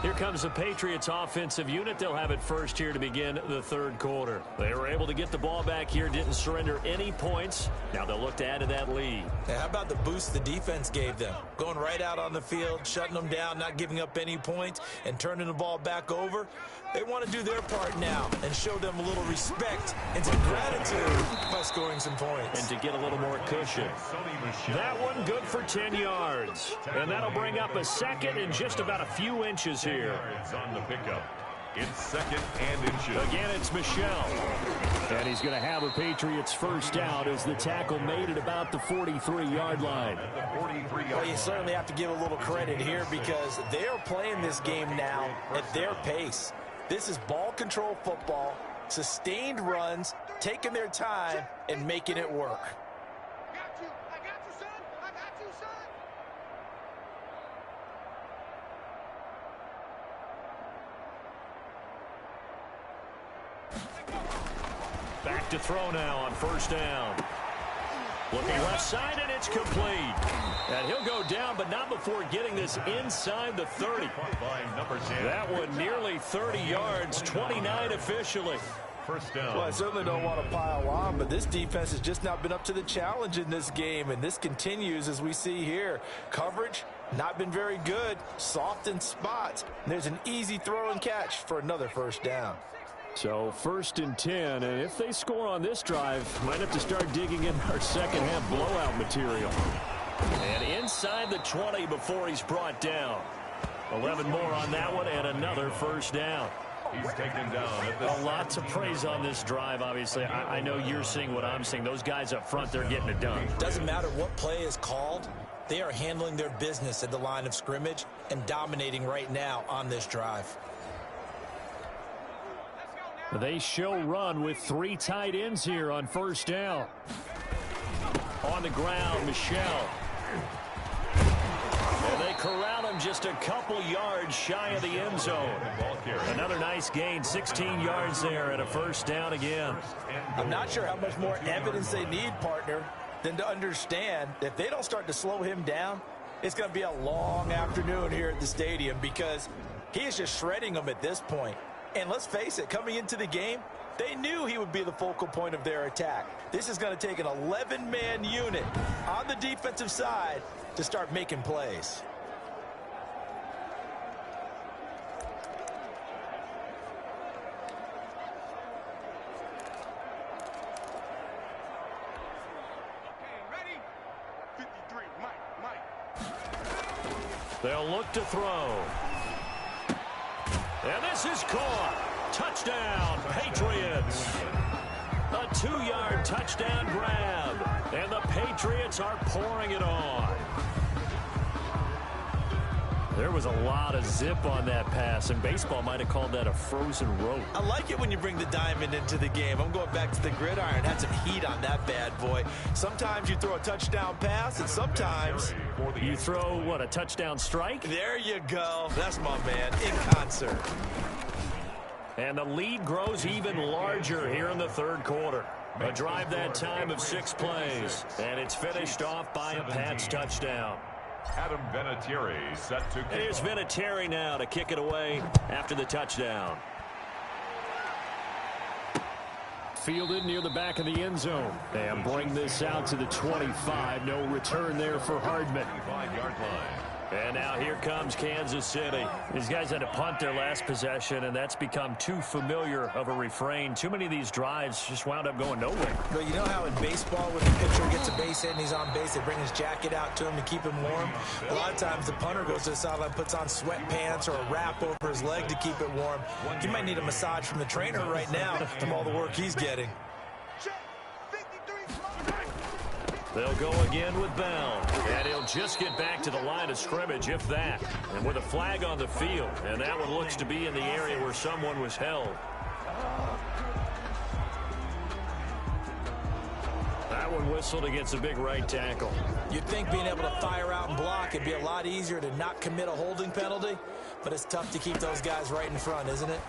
Here comes the Patriots offensive unit. They'll have it first here to begin the 3rd quarter. They were able to get the ball back here, didn't surrender any points. Now they'll look to add to that lead. Hey, how about the boost the defense gave them? Going right out on the field, shutting them down, not giving up any points, and turning the ball back over. They want to do their part now and show them a little respect and some gratitude by scoring some points. And to get a little more cushion. That one good for 10 yards. And that'll bring up a 2nd and just about a few inches here. On the pickup. It's 2nd and inches. Again, it's Michel. And he's going to have a Patriots first down as the tackle made at about the 43-yard line. Well, you certainly have to give a little credit here because they are playing this game now at their pace. This is ball control football, sustained runs, taking their time, and making it work. I got you, son. I got you, son. Back to throw now on 1st down. Looking left side, and it's complete. And he'll go down, but not before getting this inside the 30. That one nearly 30 yards, 29 officially. First down. Well, I certainly don't want to pile on, but this defense has just not been up to the challenge in this game, and this continues as we see here. Coverage, not been very good, soft in spots. There's an easy throw and catch for another first down. So 1st and 10, and if they score on this drive, might have to start digging in our second half blowout material. And inside the 20 before he's brought down. 11 more on that one and another first down. He's taken down at the a lot to praise on this drive, obviously. I know you're seeing what I'm seeing. Those guys up front, they're getting it done. Doesn't matter what play is called. They are handling their business at the line of scrimmage and dominating right now on this drive. They show run with 3 tight ends here on 1st down. On the ground, Michel. And they corral him just a couple yards shy of the end zone. Another nice gain, 16 yards there and a first down again. I'm not sure how much more evidence they need, partner, than to understand that if they don't start to slow him down, it's going to be a long afternoon here at the stadium because he is just shredding them at this point. And let's face it, coming into the game, they knew he would be the focal point of their attack. This is going to take an 11-man unit on the defensive side to start making plays. Ready? 53, Mike. They'll look to throw. And this is caught. Touchdown, Patriots. A 2-yard touchdown grab. And the Patriots are pouring it on. There was a lot of zip on that pass, and baseball might have called that a frozen rope. I like it when you bring the diamond into the game. I'm going back to the gridiron. Had some heat on that bad boy. Sometimes you throw a touchdown pass, and sometimes you throw, what, a touchdown strike? There you go. That's my man, in concert. And the lead grows even larger here in the 3rd quarter. A drive that time of 6 plays, and it's finished off by a Pats touchdown. Adam Vinatieri set to kick. Here's Vinatieri now to kick it away after the touchdown. Fielded near the back of the end zone. And bring this out to the 25. No return there for Hardman. 5-yard line. And now here comes Kansas City. These guys had to punt their last possession, and that's become too familiar of a refrain. Too many of these drives just wound up going nowhere. But you know how in baseball when the pitcher gets a base hit and he's on base, they bring his jacket out to him to keep him warm? A lot of times the punter goes to the sideline, puts on sweatpants or a wrap over his leg to keep it warm. He might need a massage from the trainer right now from all the work he's getting. They'll go again with Bell, and he'll just get back to the line of scrimmage, if that. And with a flag on the field, and that one looks to be in the area where someone was held. That one whistled against a big right tackle. You'd think being able to fire out and block it'd be a lot easier to not commit a holding penalty, but it's tough to keep those guys right in front, isn't it?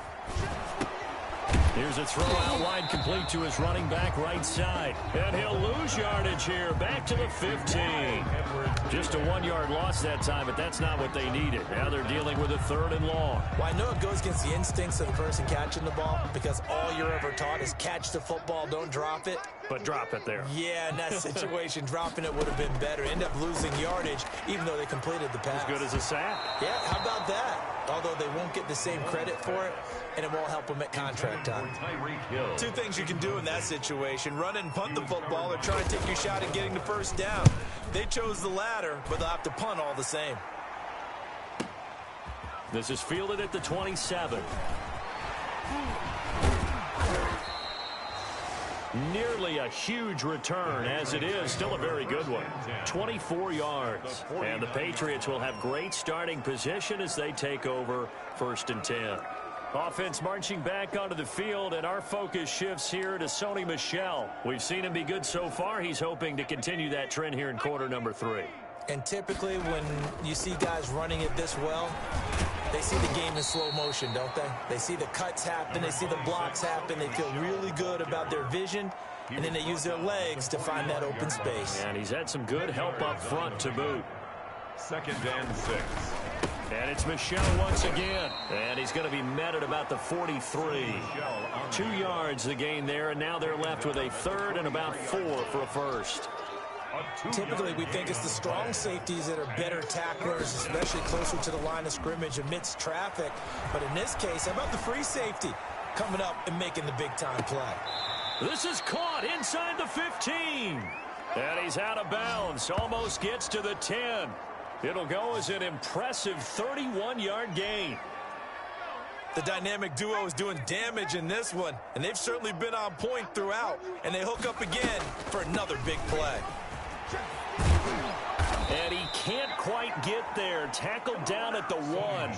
Here's a throw out wide, complete to his running back right side. And he'll lose yardage here, back to the 15. Just a 1-yard loss that time, but that's not what they needed. Now they're dealing with a 3rd and long. Well, I know it goes against the instincts of the person catching the ball because all you're ever taught is catch the football, don't drop it. But drop it there. Yeah, in that situation, dropping it would have been better. End up losing yardage, even though they completed the pass. As good as a sack. Yeah, how about that? Although they won't get the same credit for it, and it won't help them at contract time. Two things you can do in that situation: run and punt the football, or try and take your shot at getting the first down. They chose the latter, but they'll have to punt all the same. This is fielded at the 27. Nearly a huge return, as it is still a very good one. 24 yards. And the Patriots will have great starting position as they take over 1st and 10. Offense marching back onto the field, and our focus shifts here to Sony Michel. We've seen him be good so far. He's hoping to continue that trend here in quarter number 3. And typically when you see guys running it this well, they see the game in slow motion, don't they? They see the cuts happen, they see the blocks happen, they feel really good about their vision, and then they use their legs to find that open space. And he's had some good help up front to boot. 2nd and 6. And it's Michel once again. And he's going to be met at about the 43. 2 yards the gain there, and now they're left with a 3rd and about 4 for a first. Typically, we think it's the strong safeties that are better tacklers, especially closer to the line of scrimmage amidst traffic. But in this case, how about the free safety coming up and making the big-time play? This is caught inside the 15. And he's out of bounds. Almost gets to the 10. It'll go as an impressive 31-yard gain. The dynamic duo is doing damage in this one, and they've certainly been on point throughout. And they hook up again for another big play. And he can't quite get there. Tackled down at the 1.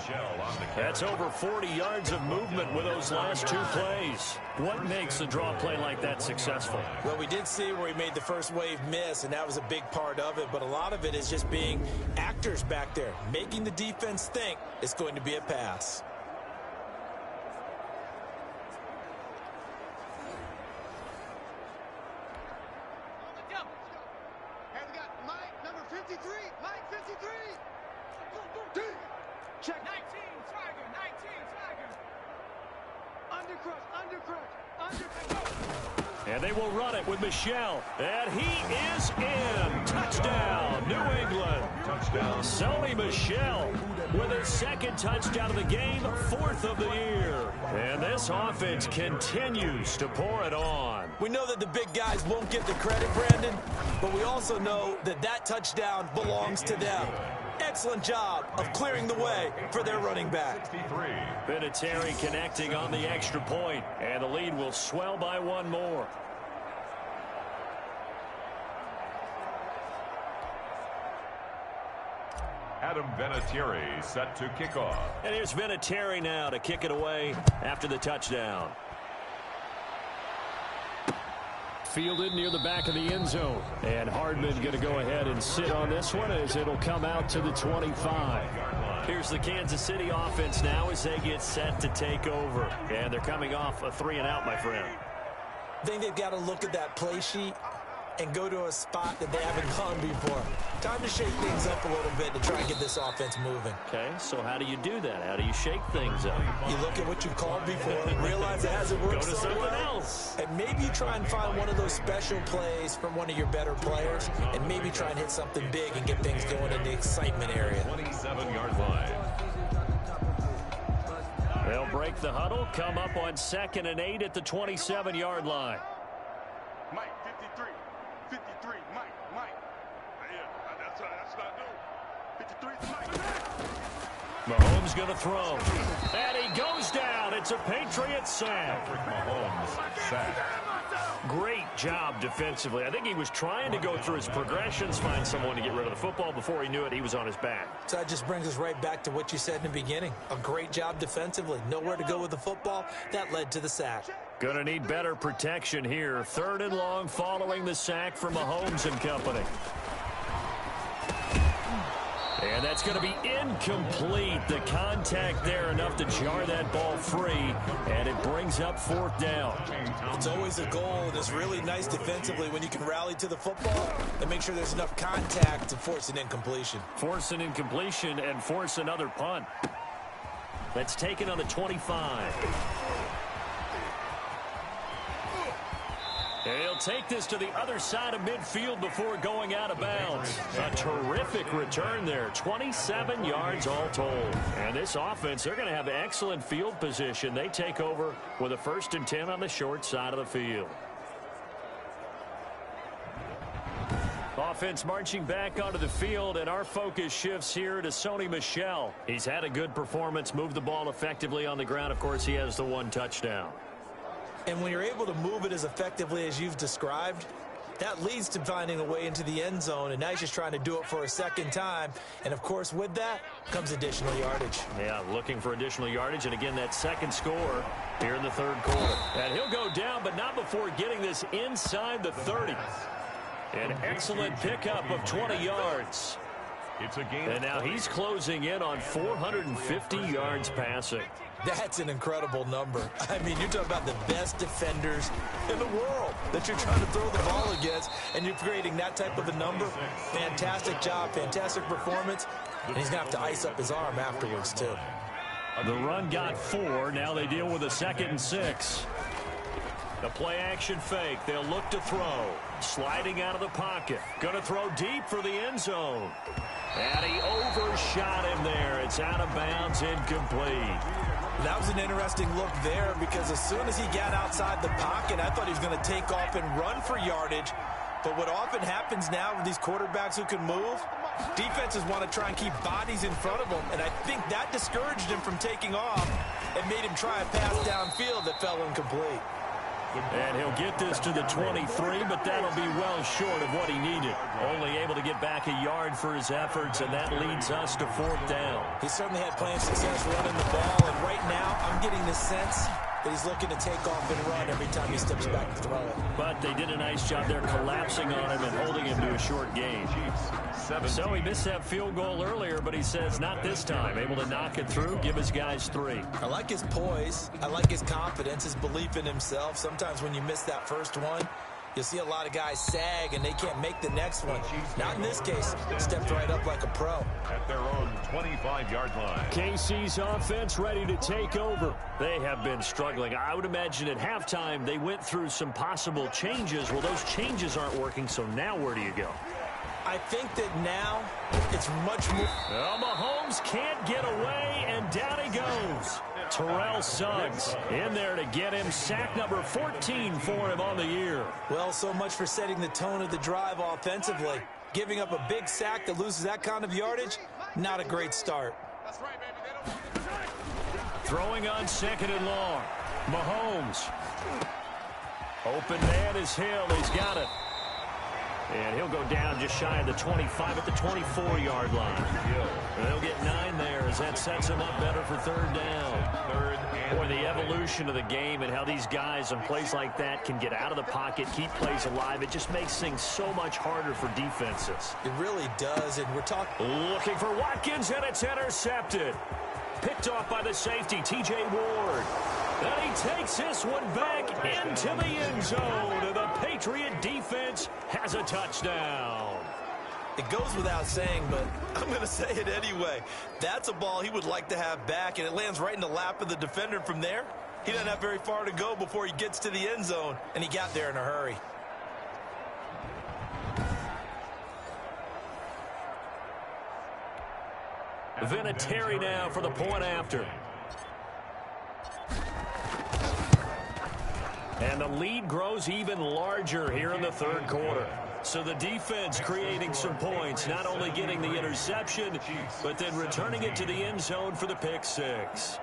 That's over 40 yards of movement with those last 2 plays. What makes a draw play like that successful? Well, we did see where he made the first wave miss, and that was a big part of it. But a lot of it is just being actors back there, making the defense think it's going to be a pass. Check. 19, Tiger, 19, Tiger. Undercrush. And they will run it with Michel. And he is in. Touchdown, New England. Touchdown. Sony Michel with his 2nd touchdown of the game, 4th of the year. And this offense continues to pour it on. We know that the big guys won't get the credit, Brandon, but we also know that that touchdown belongs to them. Excellent job of clearing the way for their running back. Vinatieri connecting on the extra point, and the lead will swell by 1 more. Adam Vinatieri set to kick off. And here's Vinatieri now to kick it away after the touchdown. Fielded near the back of the end zone. And Hardman going to go ahead and sit on this one as it'll come out to the 25. Here's the Kansas City offense now as they get set to take over. And they're coming off a 3-and-out, my friend. I think they've got to look at that play sheet and go to a spot that they haven't gone before. Time to shake things up a little bit to try and get this offense moving. Okay, so how do you do that? How do you shake things up? You look at what you've called before, realize it hasn't worked Go to so something well, else. and maybe you try and find one of those special plays from one of your better players, and maybe try and hit something big and get things going in the excitement area. 27-yard line. They'll break the huddle, come up on 2nd and 8 at the 27-yard line. Mike, 53, Mike. Yeah, that's what I do. 53 Mike. Mahomes going to throw. And he goes down. It's a Patriot sack. Patrick Mahomes sacked. Great job defensively. I think he was trying to go through his progressions, find someone to get rid of the football. Before he knew it, he was on his back. So that just brings us right back to what you said in the beginning. A great job defensively. Nowhere to go with the football. That led to the sack. Gonna need better protection here. 3rd and long following the sack from Mahomes and company. And that's going to be incomplete. The contact there enough to jar that ball free, and it brings up 4th down. It's always a goal, and it's really nice defensively when you can rally to the football and make sure there's enough contact to force an incompletion. Force an incompletion and force another punt. That's taken on the 25. He'll take this to the other side of midfield before going out of bounds. A terrific return there. 27 yards all told. And this offense, they're going to have excellent field position. They take over with a 1st and 10 on the short side of the field. Offense marching back onto the field, and our focus shifts here to Sony Michel. He's had a good performance, moved the ball effectively on the ground. Of course, he has the 1 touchdown. And when you're able to move it as effectively as you've described, that leads to finding a way into the end zone, and now he's just trying to do it for a 2nd time. And, of course, with that comes additional yardage. Yeah, looking for additional yardage, and again, that 2nd score here in the 3rd quarter. And he'll go down, but not before getting this inside the 30. An excellent pickup of 20 yards. It's a game. And now he's closing in on 450 yards passing. That's an incredible number. I mean, you're talking about the best defenders in the world that you're trying to throw the ball against, and you're creating that type of a number. Fantastic job, fantastic performance, and he's going to have to ice up his arm afterwards, too. The run got 4. Now they deal with a 2nd and 6. The play-action fake. They'll look to throw. Sliding out of the pocket. Going to throw deep for the end zone. And he overshot him there. It's out of bounds, incomplete. That was an interesting look there because as soon as he got outside the pocket, I thought he was going to take off and run for yardage. But what often happens now with these quarterbacks who can move, defenses want to try and keep bodies in front of them. And I think that discouraged him from taking off and made him try a pass downfield that fell incomplete. And he'll get this to the 23, but that'll be well short of what he needed. Only able to get back a yard for his efforts, and that leads us to 4th down. He certainly had plenty of success running the ball, and right now I'm getting the sense that he's looking to take off and run every time he steps back to throw it. But they did a nice job there collapsing on him and holding him to a short gain. So he missed that field goal earlier, but he says not this time. Able to knock it through, give his guys 3. I like his poise. I like his confidence, his belief in himself. Sometimes when you miss that first one, you'll see a lot of guys sag and they can't make the next one. Not in this case. Stepped right up like a pro. At their own 25-yard line. KC's offense ready to take over. They have been struggling. I would imagine at halftime they went through some possible changes. Well, those changes aren't working, so now where do you go? I think that now it's much more. Well, Mahomes can't get away, and down he goes. Terrell Suggs in there to get him. Sack number 14 for him on the year. Well, so much for setting the tone of the drive offensively. Giving up a big sack that loses that kind of yardage, not a great start. That's right, baby. Throwing on 2nd and long. Mahomes. Open man is Hill. He's got it. And he'll go down just shy of the 25 at the 24-yard line. And they'll get 9 there as that sets him up better for 3rd down. Boy, the evolution of the game and how these guys in plays like that can get out of the pocket, keep plays alive, it just makes things so much harder for defenses. It really does, and we're talking. Looking for Watkins, and it's intercepted. Picked off by the safety, T.J. Ward. And he takes this one back into the end zone. And the Patriot defense has a touchdown. It goes without saying, but I'm going to say it anyway. That's a ball he would like to have back, and it lands right in the lap of the defender from there. He doesn't have very far to go before he gets to the end zone, and he got there in a hurry. Vinatieri now for the point after. And the lead grows even larger here in the 3rd quarter. So the defense creating some points, not only getting the interception, but then returning it to the end zone for the pick 6.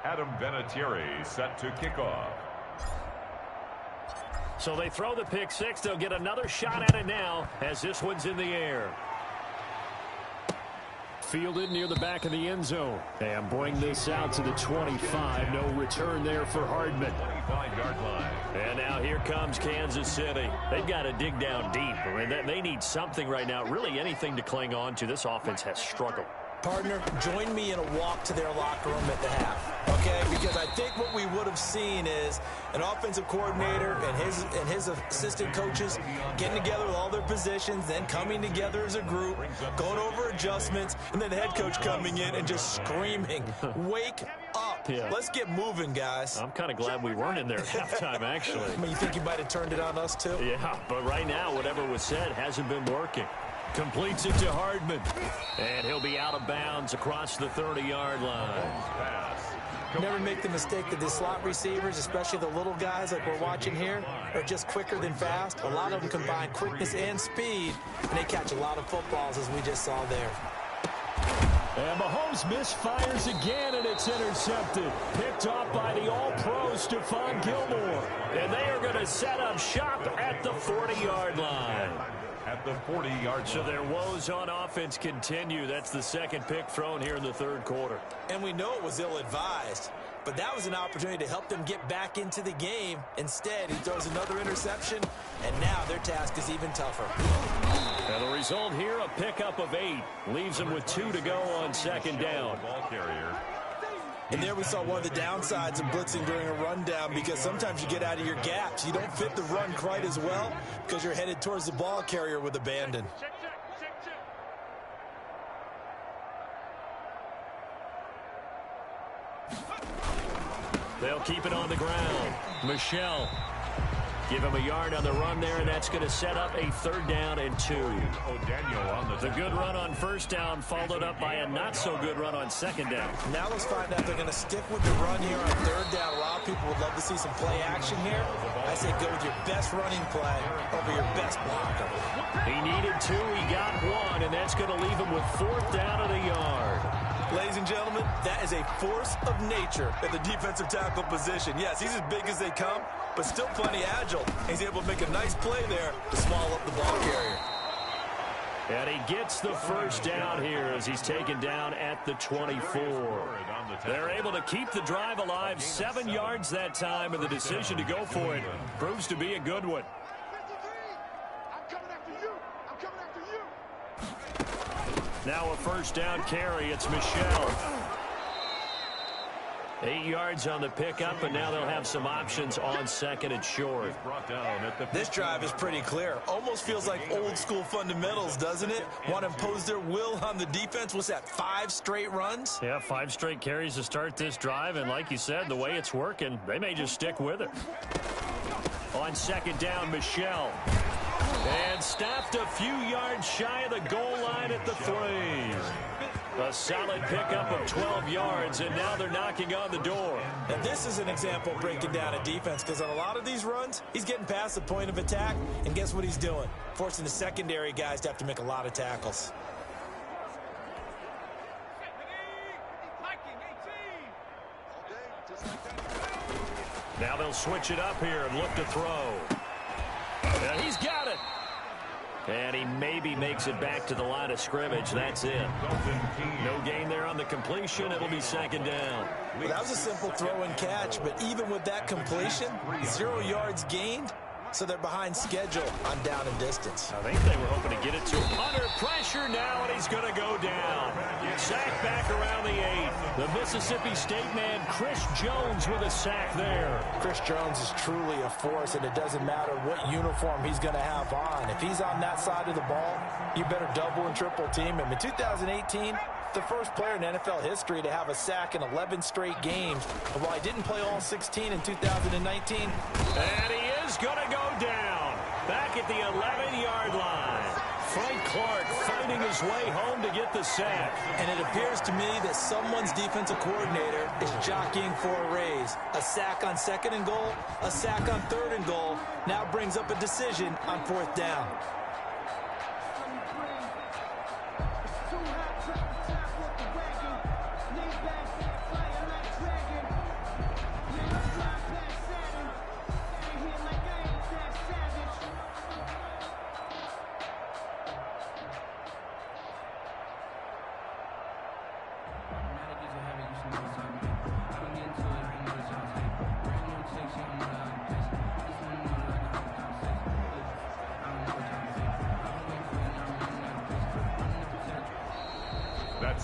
Adam Vinatieri set to kick off. So they throw the pick six. They'll get another shot at it now as this one's in the air. Fielded near the back of the end zone. And bring this out to the 25. No return there for Hardman. 25-yard line. And now here comes Kansas City. They've got to dig down deep. I mean, they need something right now, really anything to cling on to. This offense has struggled. Partner, join me in a walk to their locker room at the half, okay? Because I think what we would have seen is an offensive coordinator and his assistant coaches getting together with all their positions, then coming together as a group, going over adjustments, and then the head coach coming in and just screaming, wake up. Yeah. Let's get moving, guys. I'm kind of glad we weren't in there at halftime, actually. I mean, you think you might have turned it on us, too? Yeah, but right now, whatever was said hasn't been working. Completes it to Hardman. And he'll be out of bounds across the 30-yard line. Never make the mistake that the slot receivers, especially the little guys like we're watching here, are just quicker than fast. A lot of them combine quickness and speed, and they catch a lot of footballs, as we just saw there. And Mahomes misfires again, and it's intercepted. Picked off by the All-Pro Stephon Gilmore. And they are going to set up shop at the 40-yard line. At the 40-yard line. So their woes on offense continue. That's the second pick thrown here in the third quarter. And we know it was ill-advised, but that was an opportunity to help them get back into the game. Instead, he throws another interception, and now their task is even tougher. And the result here, a pickup of 8. Leaves them with 2 to go on second down. Ball carrier. And there we saw one of the downsides of blitzing during a rundown, because sometimes you get out of your gaps. You don't fit the run quite as well because you're headed towards the ball carrier with abandon. They'll keep it on the ground. Michelle. Give him a yard on the run there, and that's going to set up a 3rd down and 2. O'Daniel on The good run on first down followed up by a not-so-good run on second down. Now let's find out if they're going to stick with the run here on 3rd down. A lot of people would love to see some play action here. I say go with your best running play over your best blocker. He needed 2. He got 1, and that's going to leave him with 4th down at a yard. Ladies and gentlemen, that is a force of nature at the defensive tackle position. Yes, he's as big as they come, but still plenty agile. He's able to make a nice play there to swallow up the ball carrier. And he gets the first down here as he's taken down at the 24. They're able to keep the drive alive. 7 yards that time, and the decision to go for it proves to be a good one. Now a first down carry. It's Michelle. 8 yards on the pickup, and now they'll have some options on second and short. This drive is pretty clear. Almost feels like old school fundamentals, doesn't it? Want to impose their will on the defense. What's that, 5 straight runs? Yeah, 5 straight carries to start this drive, and like you said, the way it's working, they may just stick with it. On second down, Michelle. And stopped a few yards shy of the goal line at the 3. A solid pickup of 12 yards, and now they're knocking on the door. And this is an example of breaking down a defense, because on a lot of these runs, he's getting past the point of attack, and guess what he's doing? Forcing the secondary guys to have to make a lot of tackles. Now they'll switch it up here and look to throw. And he's got it. And he maybe makes it back to the line of scrimmage. That's it. No gain there on the completion. It'll be second down. Well, that was a simple throw and catch, but even with that completion, 0 yards gained, so they're behind schedule on down and distance. I think they were hoping to get it to him. Under pressure now, and he's going to go down. Sack back around the 8. The Mississippi State man, Chris Jones, with a sack there. Chris Jones is truly a force, and it doesn't matter what uniform he's going to have on. If he's on that side of the ball, you better double and triple team him. In 2018, the first player in NFL history to have a sack in 11 straight games. But while he didn't play all 16 in 2019. And he is going to go down. Back at the 11-yard line. Frank Clark finding his way home to get the sack. And it appears to me that someone's defensive coordinator is jockeying for a raise. A sack on 2nd and goal, a sack on 3rd and goal, now brings up a decision on 4th down.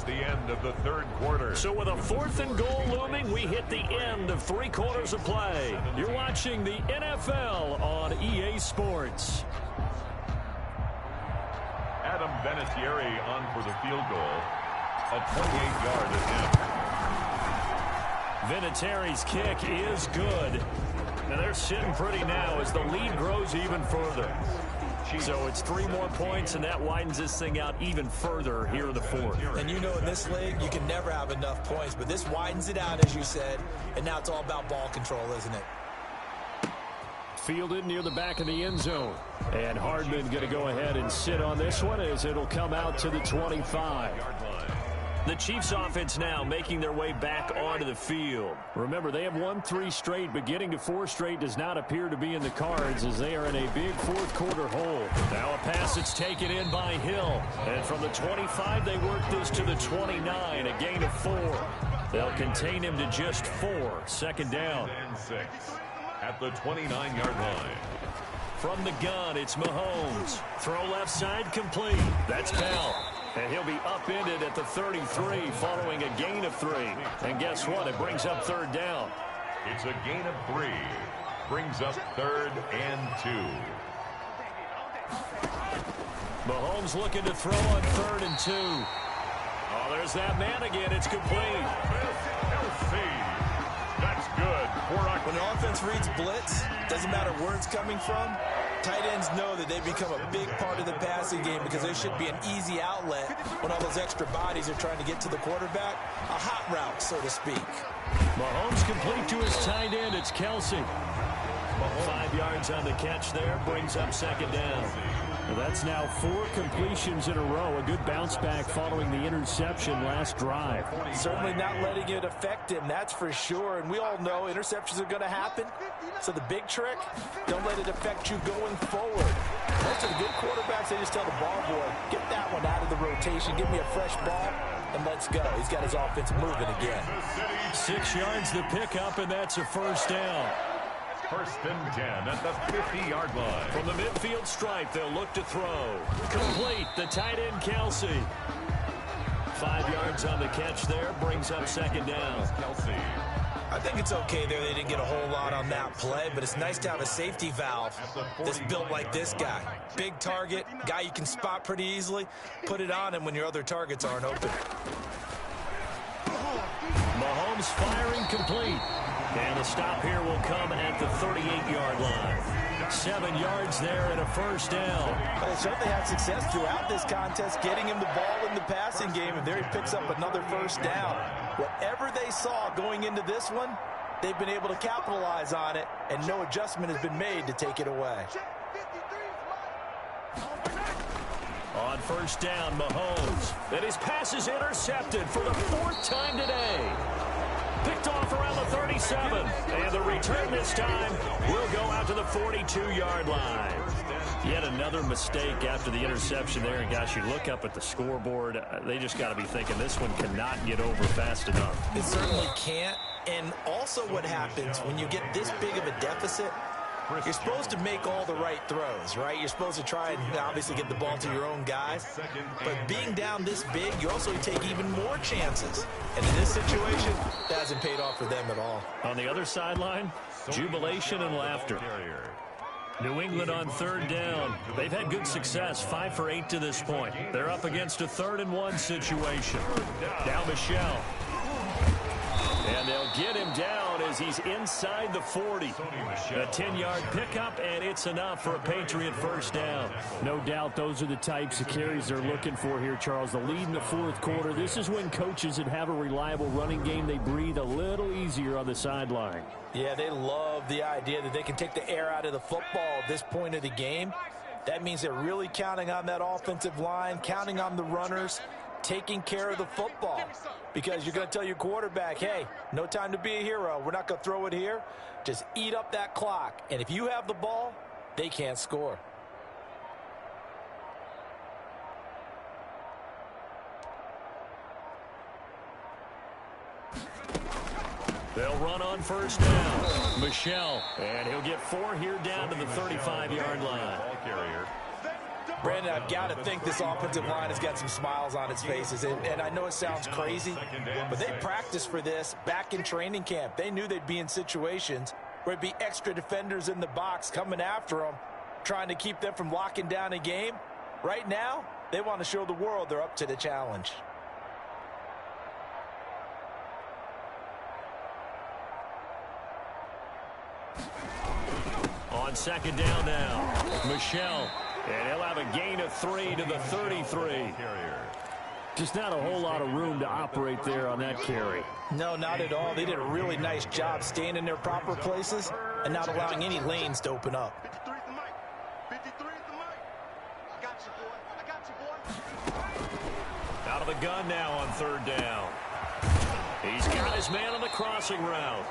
the end of the third quarter. So with a 4th and goal looming, we hit the end of 3 quarters of play. You're watching the NFL on EA Sports. Adam Vinatieri on for the field goal. A 28-yard attempt. Vinatieri's kick is good. And they're sitting pretty now as the lead grows even further. So it's 3 more points, and that widens this thing out even further here in the 4th. And you know in this league, you can never have enough points, but this widens it out, as you said, and now it's all about ball control, isn't it? Fielded near the back of the end zone. And Hardman going to go ahead and sit on this one as it'll come out to the 25. The Chiefs offense now making their way back onto the field. Remember, they have won 3 straight, but getting to 4 straight does not appear to be in the cards as they are in a big 4th quarter hole. Now a pass that's taken in by Hill. And from the 25, they work this to the 29, a gain of 4. They'll contain him to just 4. Second down. And 6 at the 29-yard line. From the gun, it's Mahomes. Throw left side complete. That's Bell. And he'll be upended at the 33 following a gain of 3. And guess what? It brings up 3rd down. It's a gain of 3. Brings up 3rd and 2. Mahomes looking to throw on 3rd and 2. Oh, there's that man again. It's complete. LC. That's good. When the offense reads blitz, doesn't matter where it's coming from, tight ends know that they become a big part of the passing game because there should be an easy outlet when all those extra bodies are trying to get to the quarterback. A hot route, so to speak. Mahomes complete to his tight end. It's Kelsey. 5 yards on the catch there. Brings up 2nd down. Well, that's now 4 completions in a row. A good bounce back following the interception last drive. Certainly not letting it affect him, that's for sure. And we all know interceptions are going to happen. So the big trick, don't let it affect you going forward. Most of the good quarterbacks, they just tell the ball boy, get that one out of the rotation, give me a fresh ball, and let's go. He's got his offense moving again. 6 yards the pickup, and that's a 1st down. 1st and 10 at the 50-yard line. From the midfield stripe, they'll look to throw. Complete, the tight end, Kelsey. 5 yards on the catch there, brings up 2nd down. Kelsey. I think it's okay there. They didn't get a whole lot on that play, but it's nice to have a safety valve that's built like this guy. Big target, guy you can spot pretty easily. Put it on him when your other targets aren't open. Mahomes firing complete. And the stop here will come at the 38-yard line. 7 yards there and a 1st down. Well, they certainly had success throughout this contest, getting him the ball in the passing game, and there he picks up another 1st down. Whatever they saw going into this one, they've been able to capitalize on it, and no adjustment has been made to take it away. On 1st down, Mahomes. And his pass is intercepted for the 4th time today. Picked off around the 37. And the return this time will go out to the 42-yard line. Yet another mistake after the interception there. And, gosh, you look up at the scoreboard. They just got to be thinking this one cannot get over fast enough. It certainly can't. And also what happens when you get this big of a deficit, you're supposed to make all the right throws, right? You're supposed to try and obviously get the ball to your own guys. But being down this big, you also take even more chances. And in this situation, that hasn't paid off for them at all. On the other sideline, jubilation and laughter. New England on 3rd down. They've had good success, 5 for 8 to this point. They're up against a 3rd and 1 situation. Now Michelle. And they'll get him down as he's inside the 40. A 10-yard pickup, and it's enough for a Patriot 1st down. No doubt those are the types of carries they're looking for here, Charles. The lead in the 4th quarter. This is when coaches that have a reliable running game, they breathe a little easier on the sideline. Yeah, they love the idea that they can take the air out of the football at this point of the game. That means they're really counting on that offensive line, counting on the runners, taking care of the football. Because you're going to tell your quarterback, hey, no time to be a hero. We're not going to throw it here. Just eat up that clock. And if you have the ball, they can't score. They'll run on 1st down. Michelle, and he'll get 4 here down to the 35-yard line. Brandon, I've got to think this offensive line has got some smiles on its faces. And I know it sounds crazy, but they practiced for this back in training camp. They knew they'd be in situations where there'd be extra defenders in the box coming after them, trying to keep them from locking down a game. Right now, they want to show the world they're up to the challenge. On second down now, Michelle. And he'll have a gain of 3 to the 33. Just not a whole lot of room to operate there on that carry. No, not at all. They did a really nice job staying in their proper places and not allowing any lanes to open up. 53 is the mic. 53 is the mic. I got you, boy. I got you, boy. Out of the gun now on third down. He's got his man on the crossing route.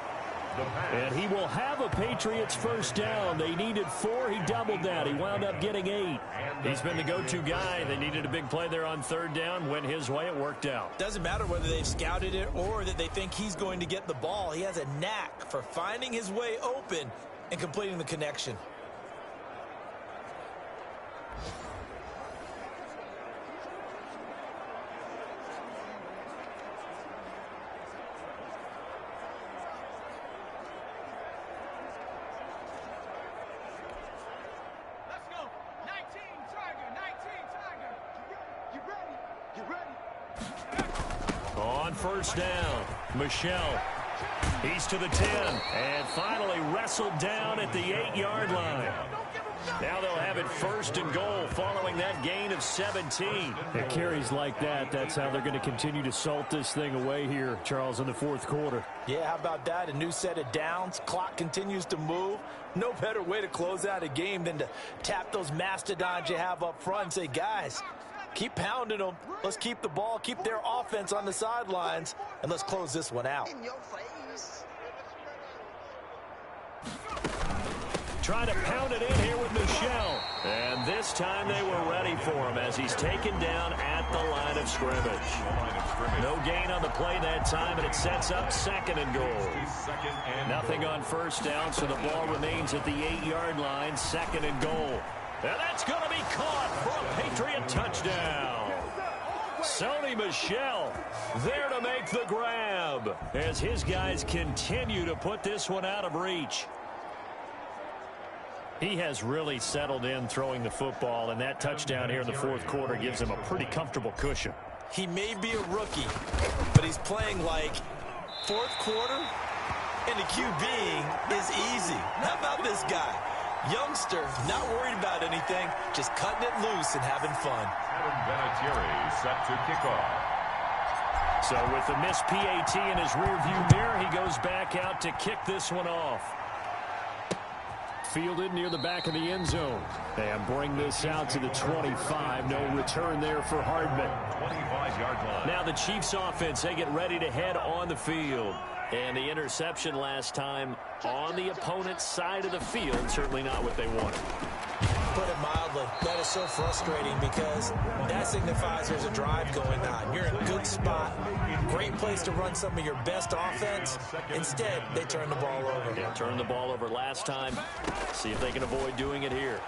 And he will have a Patriots first down. They needed 4. He doubled that. He wound up getting 8. He's been the go-to guy. They needed a big play there on third down. Went his way. It worked out. Doesn't matter whether they've scouted it or that they think he's going to get the ball. He has a knack for finding his way open and completing the connection. First down, Michelle. He's to the 10 and finally wrestled down at the 8-yard line. Now they'll have it first and goal following that gain of 17. At carries like that, that's how they're going to continue to salt this thing away here, Charles, in the fourth quarter. Yeah, how about that? A new set of downs. Clock continues to move. No better way to close out a game than to tap those mastodons you have up front and say, guys, keep pounding them. Let's keep the ball, keep their offense on the sidelines, and let's close this one out. In your face. Trying to pound it in here with Michelle. And this time they were ready for him as he's taken down at the line of scrimmage. No gain on the play that time, and it sets up second and goal. Nothing on first down, so the ball remains at the 8-yard line, second and goal. And that's going to be caught for a Patriot touchdown. Sony Michel there to make the grab as his guys continue to put this one out of reach. He has really settled in throwing the football, and that touchdown here in the fourth quarter gives him a pretty comfortable cushion. He may be a rookie, but he's playing like fourth quarter, and the QBing is easy. How about this guy? Youngster, not worried about anything, just cutting it loose and having fun. Adam Vinatieri set to kick off. So with the missed PAT in his rearview mirror, he goes back out to kick this one off. Fielded near the back of the end zone. And bring this out to the 25. No return there for Hardman. 25-yard line. Now the Chiefs offense, they get ready to head on the field. And the interception last time on the opponent's side of the field, certainly not what they wanted. Put it mildly, that is so frustrating because that signifies there's a drive going on. You're in a good spot, great place to run some of your best offense. Instead, they turn the ball over. Yeah, turned the ball over last time. See if they can avoid doing it here.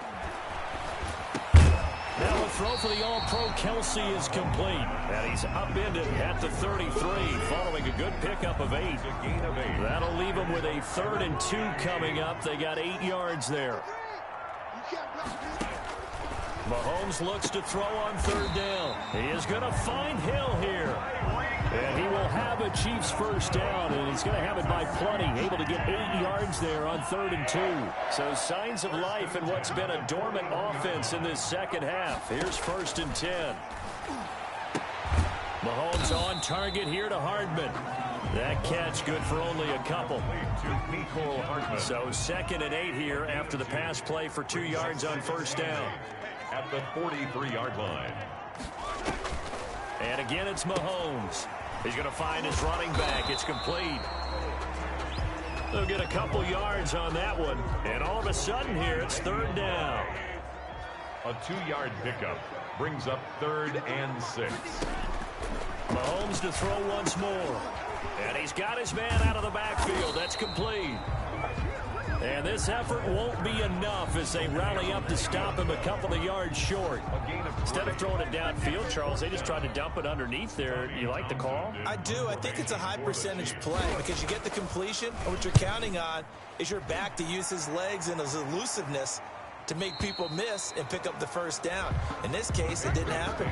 Now the throw for the All-Pro Kelsey is complete. And he's upended at the 33 following a good pickup of 8. That'll leave him with a 3rd and 2 coming up. They got 8 yards there. Mahomes looks to throw on third down. He is going to find Hill here. And he will have a Chiefs first down, and he's going to have it by plenty, able to get 8 yards there on 3rd and 2. So signs of life in what's been a dormant offense in this second half. Here's 1st and 10. Mahomes on target here to Hardman. That catch good for only a couple. So 2nd and 8 here after the pass play for 2 yards on first down. At the 43-yard line. And again, it's Mahomes. He's going to find his running back. It's complete. They'll get a couple yards on that one. And all of a sudden here, it's 3rd down. A 2-yard pickup brings up 3rd and 6. Mahomes to throw once more. And he's got his man out of the backfield. That's complete. And this effort won't be enough as they rally up to stop him a couple of yards short. Instead of throwing it downfield, Charles, they just tried to dump it underneath there. You like the call? I do. I think it's a high percentage play because you get the completion, and what you're counting on is your back to use his legs and his elusiveness to make people miss and pick up the first down. In this case, it didn't happen.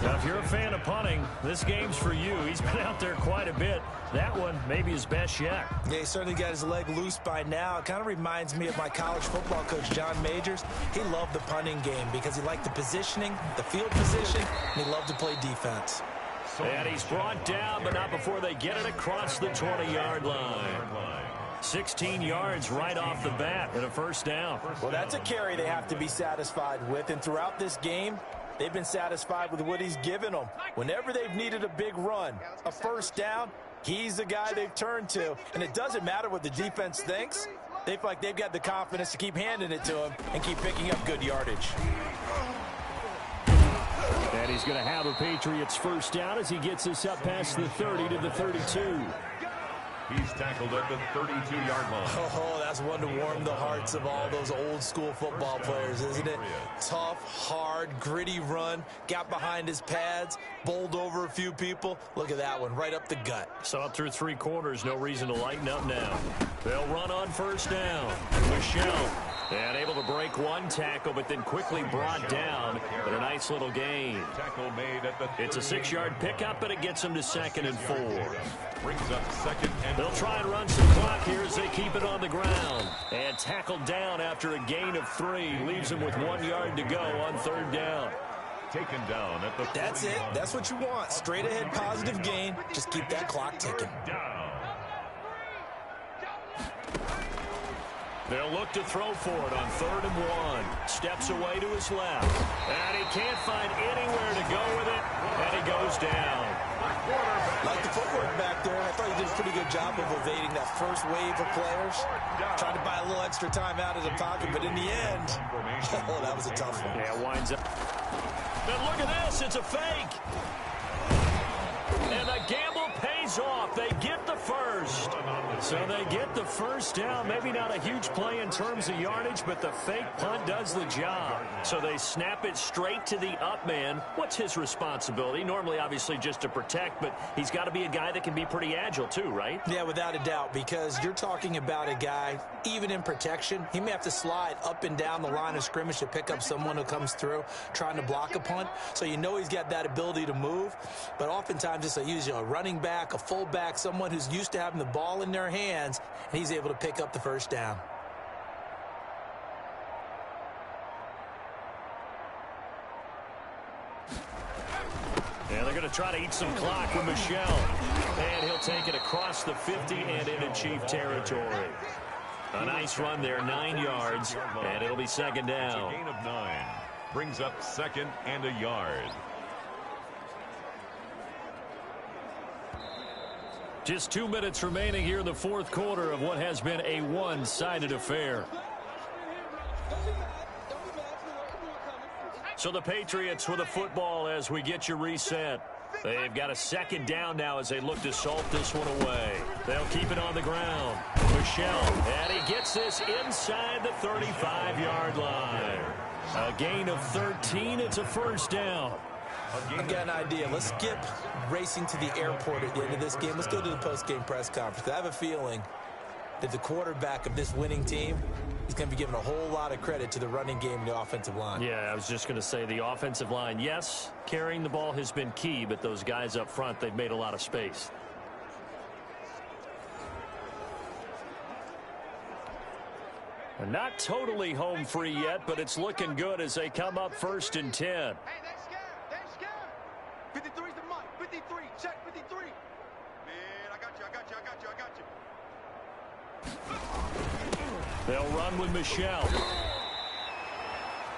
Now, if you're a fan of punting, this game's for you. He's been out there quite a bit. That one, maybe his best yet. Yeah, he certainly got his leg loose by now. It kind of reminds me of my college football coach, John Majors. He loved the punting game because he liked the positioning, the field position, and he loved to play defense. And he's brought down, but not before they get it across the 20-yard line. 16 yards right off the bat and a first down. Well, that's a carry they have to be satisfied with, and throughout this game, they've been satisfied with what he's given them. Whenever they've needed a big run, a first down, he's the guy they've turned to. And it doesn't matter what the defense thinks. They feel like they've got the confidence to keep handing it to him and keep picking up good yardage. And he's going to have a Patriots first down as he gets us up past the 30 to the 32. He's tackled at the 32-yard line. Oh, that's one to warm the hearts of all those old-school football players, isn't it? Tough, hard, gritty run, got behind his pads, bowled over a few people. Look at that one, right up the gut. Saw it through three quarters, no reason to lighten up now. They'll run on first down. Michelle, and able to break one tackle, but then quickly brought down. But a nice little gain. Tackle made at the It's a 6-yard pickup, but it gets them to 2nd and 4. Brings up 2nd and They'll try and run some clock here as they keep it on the ground. And tackled down after a gain of 3. Leaves him with 1 yard to go on 3rd down. taken down at the 40. That's it. That's what you want. Straight ahead positive gain. Just keep that clock ticking. Down. They'll look to throw for it on 3rd and 1. Steps away to his left. And he can't find anywhere to go with it. And he goes down. Like the footwork back there, I thought he did a pretty good job of evading that first wave of players. Trying to buy a little extra time out of the pocket, but in the end, oh, that was a tough one. Yeah, winds up. And look at this. It's a fake. And the gamble pays off. They get the first. So they get the first down. Maybe not a huge play in terms of yardage, but the fake punt does the job. So they snap it straight to the up man. What's his responsibility? Normally, obviously, just to protect, but he's got to be a guy that can be pretty agile too, right? Yeah, without a doubt, because you're talking about a guy, even in protection, he may have to slide up and down the line of scrimmage to pick up someone who comes through trying to block a punt. So you know he's got that ability to move, but oftentimes it's usually a running back, a fullback, someone who's used to having the ball in their hands, and he's able to pick up the first down. Yeah, they're going to try to eat some clock with Michelle. And he'll take it across the 50 and into Chief territory. A nice run there, 9 yards, and it'll be second down. Gain of 9. Brings up 2nd and a yard. Just 2 minutes remaining here in the fourth quarter of what has been a one-sided affair. So the Patriots with a football as we get you reset. They've got a second down now as they look to salt this one away. They'll keep it on the ground. Michelle, and he gets this inside the 35-yard line. A gain of 13. It's a first down. I've got an idea. Let's skip racing to the airport at the end of this game. Let's go to the post-game press conference. I have a feeling that the quarterback of this winning team is going to be giving a whole lot of credit to the running game and the offensive line. Yeah, I was just going to say the offensive line, yes, carrying the ball has been key, but those guys up front, they've made a lot of space. And not totally home free yet, but it's looking good as they come up 1st and 10. Hey, they're scared. They're scared. 53's the mic. 53. Check 53. Man, I got you. I got you. I got you. I got you. They'll run with Michelle.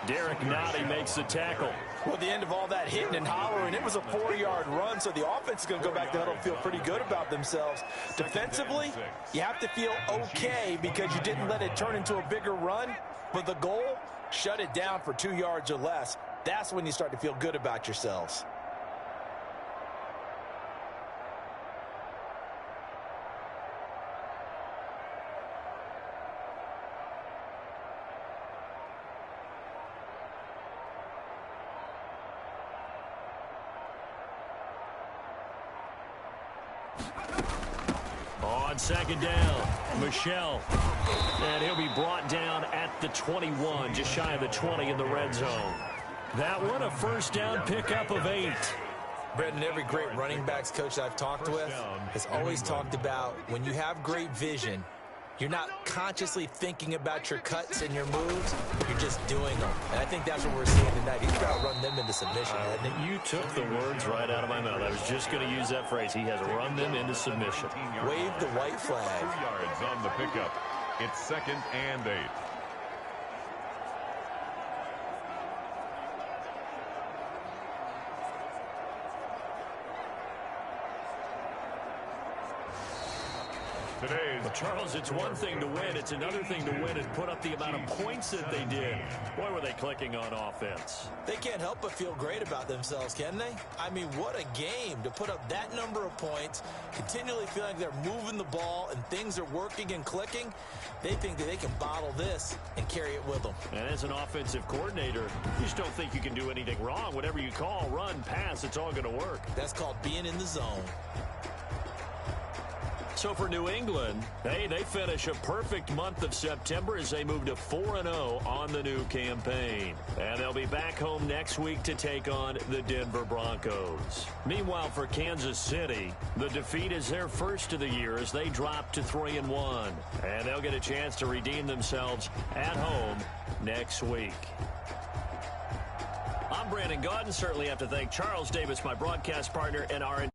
Derek Nottie makes the tackle. Well, at the end of all that hitting and hollering, it was a 4-yard run, so the offense is going to go back to huddle and feel pretty good about themselves. Defensively, you have to feel okay because you didn't let it turn into a bigger run, but the goal, shut it down for 2 yards or less. That's when you start to feel good about yourselves. On second down, Michel. And he'll be brought down at the 21, just shy of the 20 in the red zone. That one, a first down pickup of 8. Brendan, every great running backs coach I've talked with has always talked about when you have great vision, you're not consciously thinking about your cuts and your moves. You're just doing them. And I think that's what we're seeing tonight. He's about to run them into submission, hasn't he? You took the words right out of my mouth. I was just going to use that phrase. He has run them into submission. Wave the white flag. 2 yards on the pickup. It's 2nd and 8. Well, Charles, it's one thing to win. It's another thing to win and put up the amount of points that they did. Boy, were they clicking on offense. They can't help but feel great about themselves, can they? I mean, what a game to put up that number of points, continually feeling like they're moving the ball and things are working and clicking. They think that they can bottle this and carry it with them. And as an offensive coordinator, you just don't think you can do anything wrong. Whatever you call, run, pass, it's all going to work. That's called being in the zone. So for New England, hey, they finish a perfect month of September as they move to 4-0 on the new campaign. And they'll be back home next week to take on the Denver Broncos. Meanwhile, for Kansas City, the defeat is their first of the year as they drop to 3-1. And they'll get a chance to redeem themselves at home next week. I'm Brandon Gaudin. Certainly have to thank Charles Davis, my broadcast partner, and our